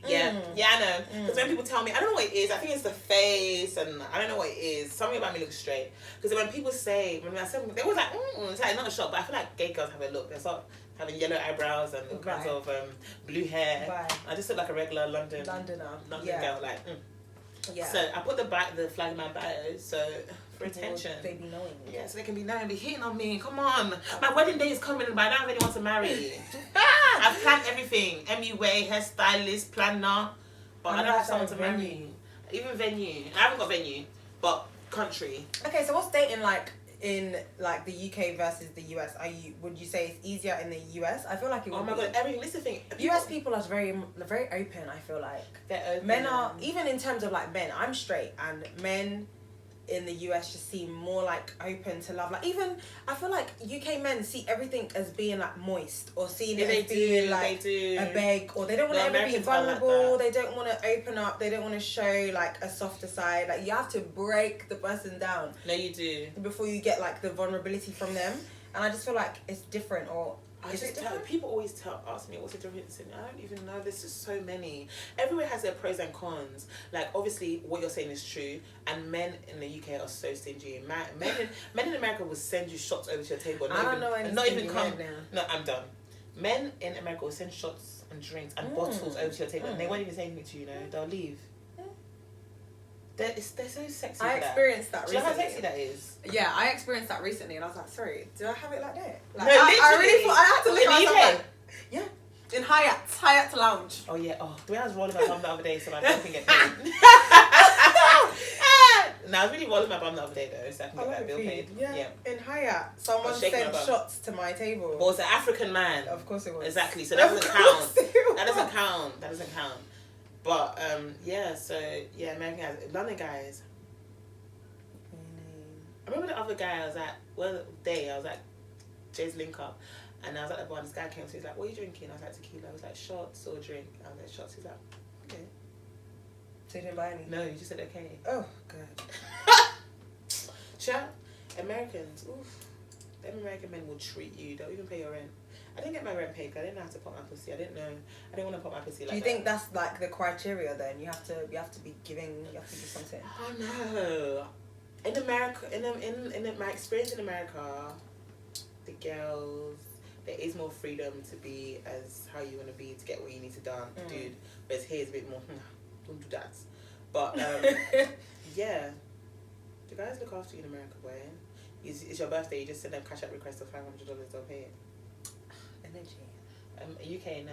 Yeah, I know. Because when people tell me, I don't know what it is. I think it's the face, and I don't know what it is. Something about me looks straight. Because when people say, when I say, they always like, it's like not a shock, but I feel like gay girls have a look. They start having yellow eyebrows and all kinds of blue hair. Right. I just look like a regular London girl, like. Yeah. So I put the flag in my bio, so for attention. They be knowing. Yeah, so they can be knowing, be hitting on me. Come on, my wedding day is coming, but I don't have anyone to marry. I've planned everything: MUA, hairstylist, planner, but I don't have someone to marry. Even venue. I haven't got venue, but country. Okay, so what's dating like in like the UK versus the US? Would you say it's easier in the US? I feel like it would. Oh my god, everything. Listen, thing. US people are very open. I feel like they're open. Men are, even in terms of like men. I'm straight, and men in the US just seem more like open to love. Like even I feel like UK men see everything as being like moist or seeing it as being like a beg, or they don't want to ever be vulnerable. Like they don't want to open up. They don't want to show like a softer side. Like you have to break the person down. No, you do before you get like the vulnerability from them. And I just feel like it's different. Or people always ask me what's the difference, and I don't even know. There's just so many. Everywhere has their pros and cons. Like obviously, what you're saying is true, and men in the UK are so stingy. Men in America will send you shots over to your table. Not even come. No, I'm done. Men in America will send shots and drinks and bottles over to your table, and they won't even say anything to you. They'll leave. They're so sexy. I experienced that recently. Do you know how sexy that is? Yeah, I experienced that recently, and I was like, sorry, do I have it like that? Like, no, literally. I really thought I had to look at myself like, yeah, in Hyatt Lounge. Oh yeah. Oh, the way I was rolling my bum the other day, so my bum can get paid. No, I was really rolling my bum the other day though, so I can get that bill paid. Yeah. In Hyatt, someone sent shots to my table. But it was an African man. Of course it was. Exactly. So that doesn't count. That doesn't count. But American guys, London guys. I remember the other guy I was at. I was at Jay's link up, And I was at the bar and this guy came to me, he's like, what are you drinking? I was like, tequila. I was like, shots or drink? I was like, shots. He's like, okay. So you didn't buy any? No, you just said okay. Oh, good. Chat, Americans, oof. Them American men will treat you. They'll even pay your rent. I didn't get my rent paid because I didn't know how to pop my pussy. I didn't know. I didn't want to pop my pussy like that. Do you think that's like the criteria then? You have to be giving, you have to do something. Oh no. In America, in my experience in America, the girls, there is more freedom to be as how you want to be, to get what you need to do. Whereas here it's a bit more, don't do that. But yeah, the guys look after you in America, boy. It's your birthday, you just send them cash out request of $500, they'll pay it. Energy. UK, no.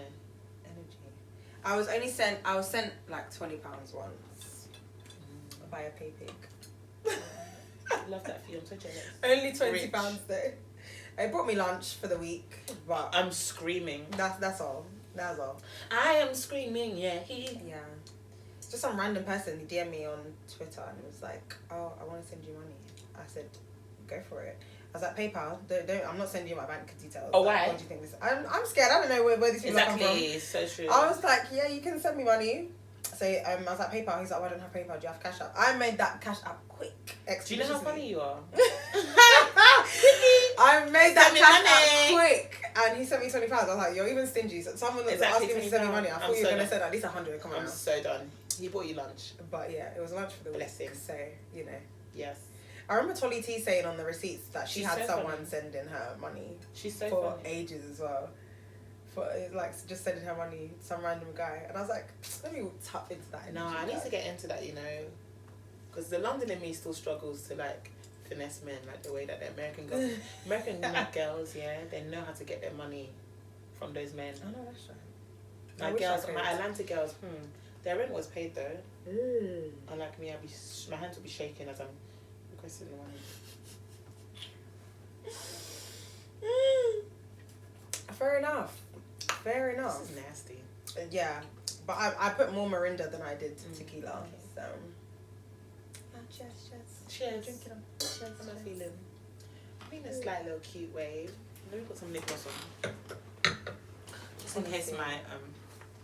Energy. I was sent like £20 once by a pay pig. Love that for you, I'm so jealous. Only £20 though. It brought me lunch for the week, but I'm screaming. That's all. That's all. I am screaming, yeah. Yeah. Just some random person who DM'd me on Twitter and it was like, oh, I want to send you money. I said, go for it. I was like, PayPal, don't I'm not sending you my bank details. Oh, like, why? What do you think this? I'm scared. I don't know where these people come from. Exactly, it's so true. I was like, yeah, you can send me money. So I was like, PayPal. He's like, well, I don't have PayPal. Do you have Cash App? I made that Cash App quick. Do you know how funny you are? I made that Send me Cash money. App quick, and he sent me £20. I was like, you're even stingy. So someone was Exactly, asking me to send me £20. money. I thought you were gonna send at least 100. Come on, I'm now. so done. He bought you lunch. But yeah, it was lunch for the Bless week. him. So you know. Yes. I remember Tolly T saying on the receipts that she She's had so someone funny. sending her money She's so for funny. ages as well. For like just sending her money, some random guy, and I was like, let me tap into that. No, I need to get into that, you know, because the London in me still struggles to like finesse men like the way that the American girls, yeah, they know how to get their money from those men. I know that's My right. girls, my Atlanta girls, their rent was paid though. Unlike me, my hands will be shaking as I'm requesting the money. Fair enough. Fair enough. This is nasty. Yeah, but I put more Mirinda than I did tequila. Okay. So. Cheers. Cheers. Drink it on. Cheers. I'm not feeling. I think a slight little cute wave. Let me put some lip gloss on. Just in case my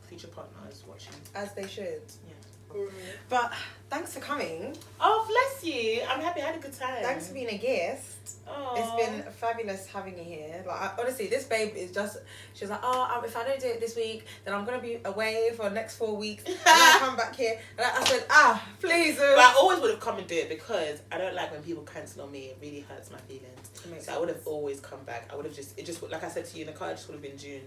future partner is watching. As they should. Yeah. But thanks for coming. Oh, bless you. I'm happy. I had a good time. Thanks for being a guest. Oh. It's been fabulous having you here. Like honestly, this babe is just. She's like, oh, if I don't do it this week, then I'm gonna be away for the next 4 weeks. And I come back here, and I said, please. But I always would have come and do it because I don't like when people cancel on me. It really hurts my feelings. So I would have always come back. I would have just like I said to you in the car, it just would have been June.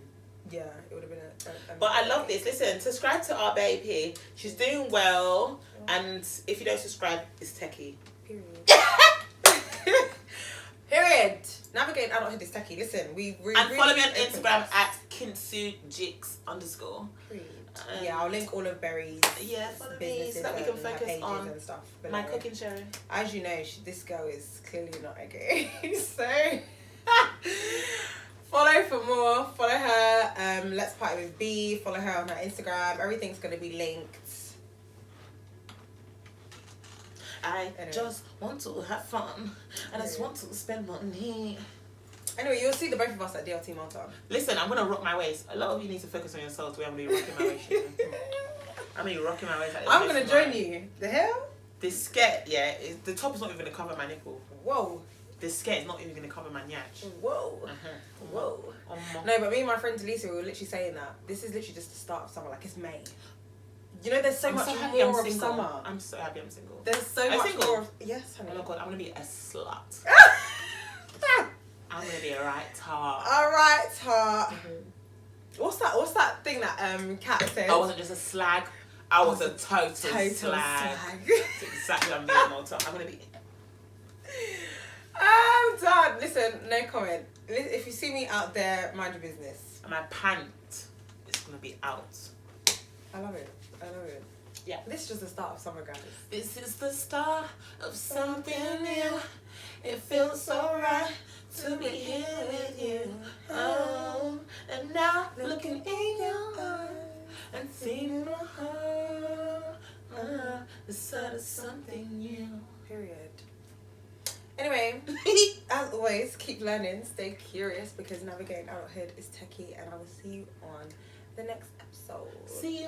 Yeah, it would have been a But I love this. Listen, subscribe to our babe here. She's doing well. And if you don't subscribe, it's Techie. Period. Period. Navigating adulthood is Techie. Listen, we and really follow me on Instagram at kinsujix_. Yeah, I'll link all of Berry's follow me so that we can focus on and stuff my cooking sharing. As you know, this girl is clearly not okay. So follow for more. Follow her. Let's Party with B. Follow her on her Instagram. Everything's gonna be linked. I just want to have fun, and I just want to spend money. Anyway, you'll see the both of us at DLT Malta. Listen, I'm gonna rock my waist. A lot of you need to focus on yourselves. I'm gonna be rocking my waist. I'm gonna be rocking my waist. I'm gonna join you. The hell? This skirt, yeah, the top is not even gonna cover my nipple. Whoa. This skirt is not even gonna cover my nyach. Whoa. Whoa. No, but me and my friend Delisa, we were literally saying that this is literally just the start of summer. Like, it's May. You know, there's so much more of summer. I'm so happy I'm single. There's so much more of... Yes, honey. Oh my god, I'm gonna be a slut. I'm gonna be a right tart. Alright, tart. What's that thing that Kat said? I wasn't just a slag. I was a total slag. That's exactly what I'm being Malta. I'm gonna be... I'm done. Listen, no comment. If you see me out there, mind your business. And my pant is gonna be out. I love it. Yeah. This is just the start of summer, guys. This is the start of something new. It feels so right to be here with you. Oh, and now looking in your eyes and seeing my heart. The start of something new. Period. Anyway, as always, keep learning, stay curious, because navigating adulthood is techie, and I will see you on the next episode. See you.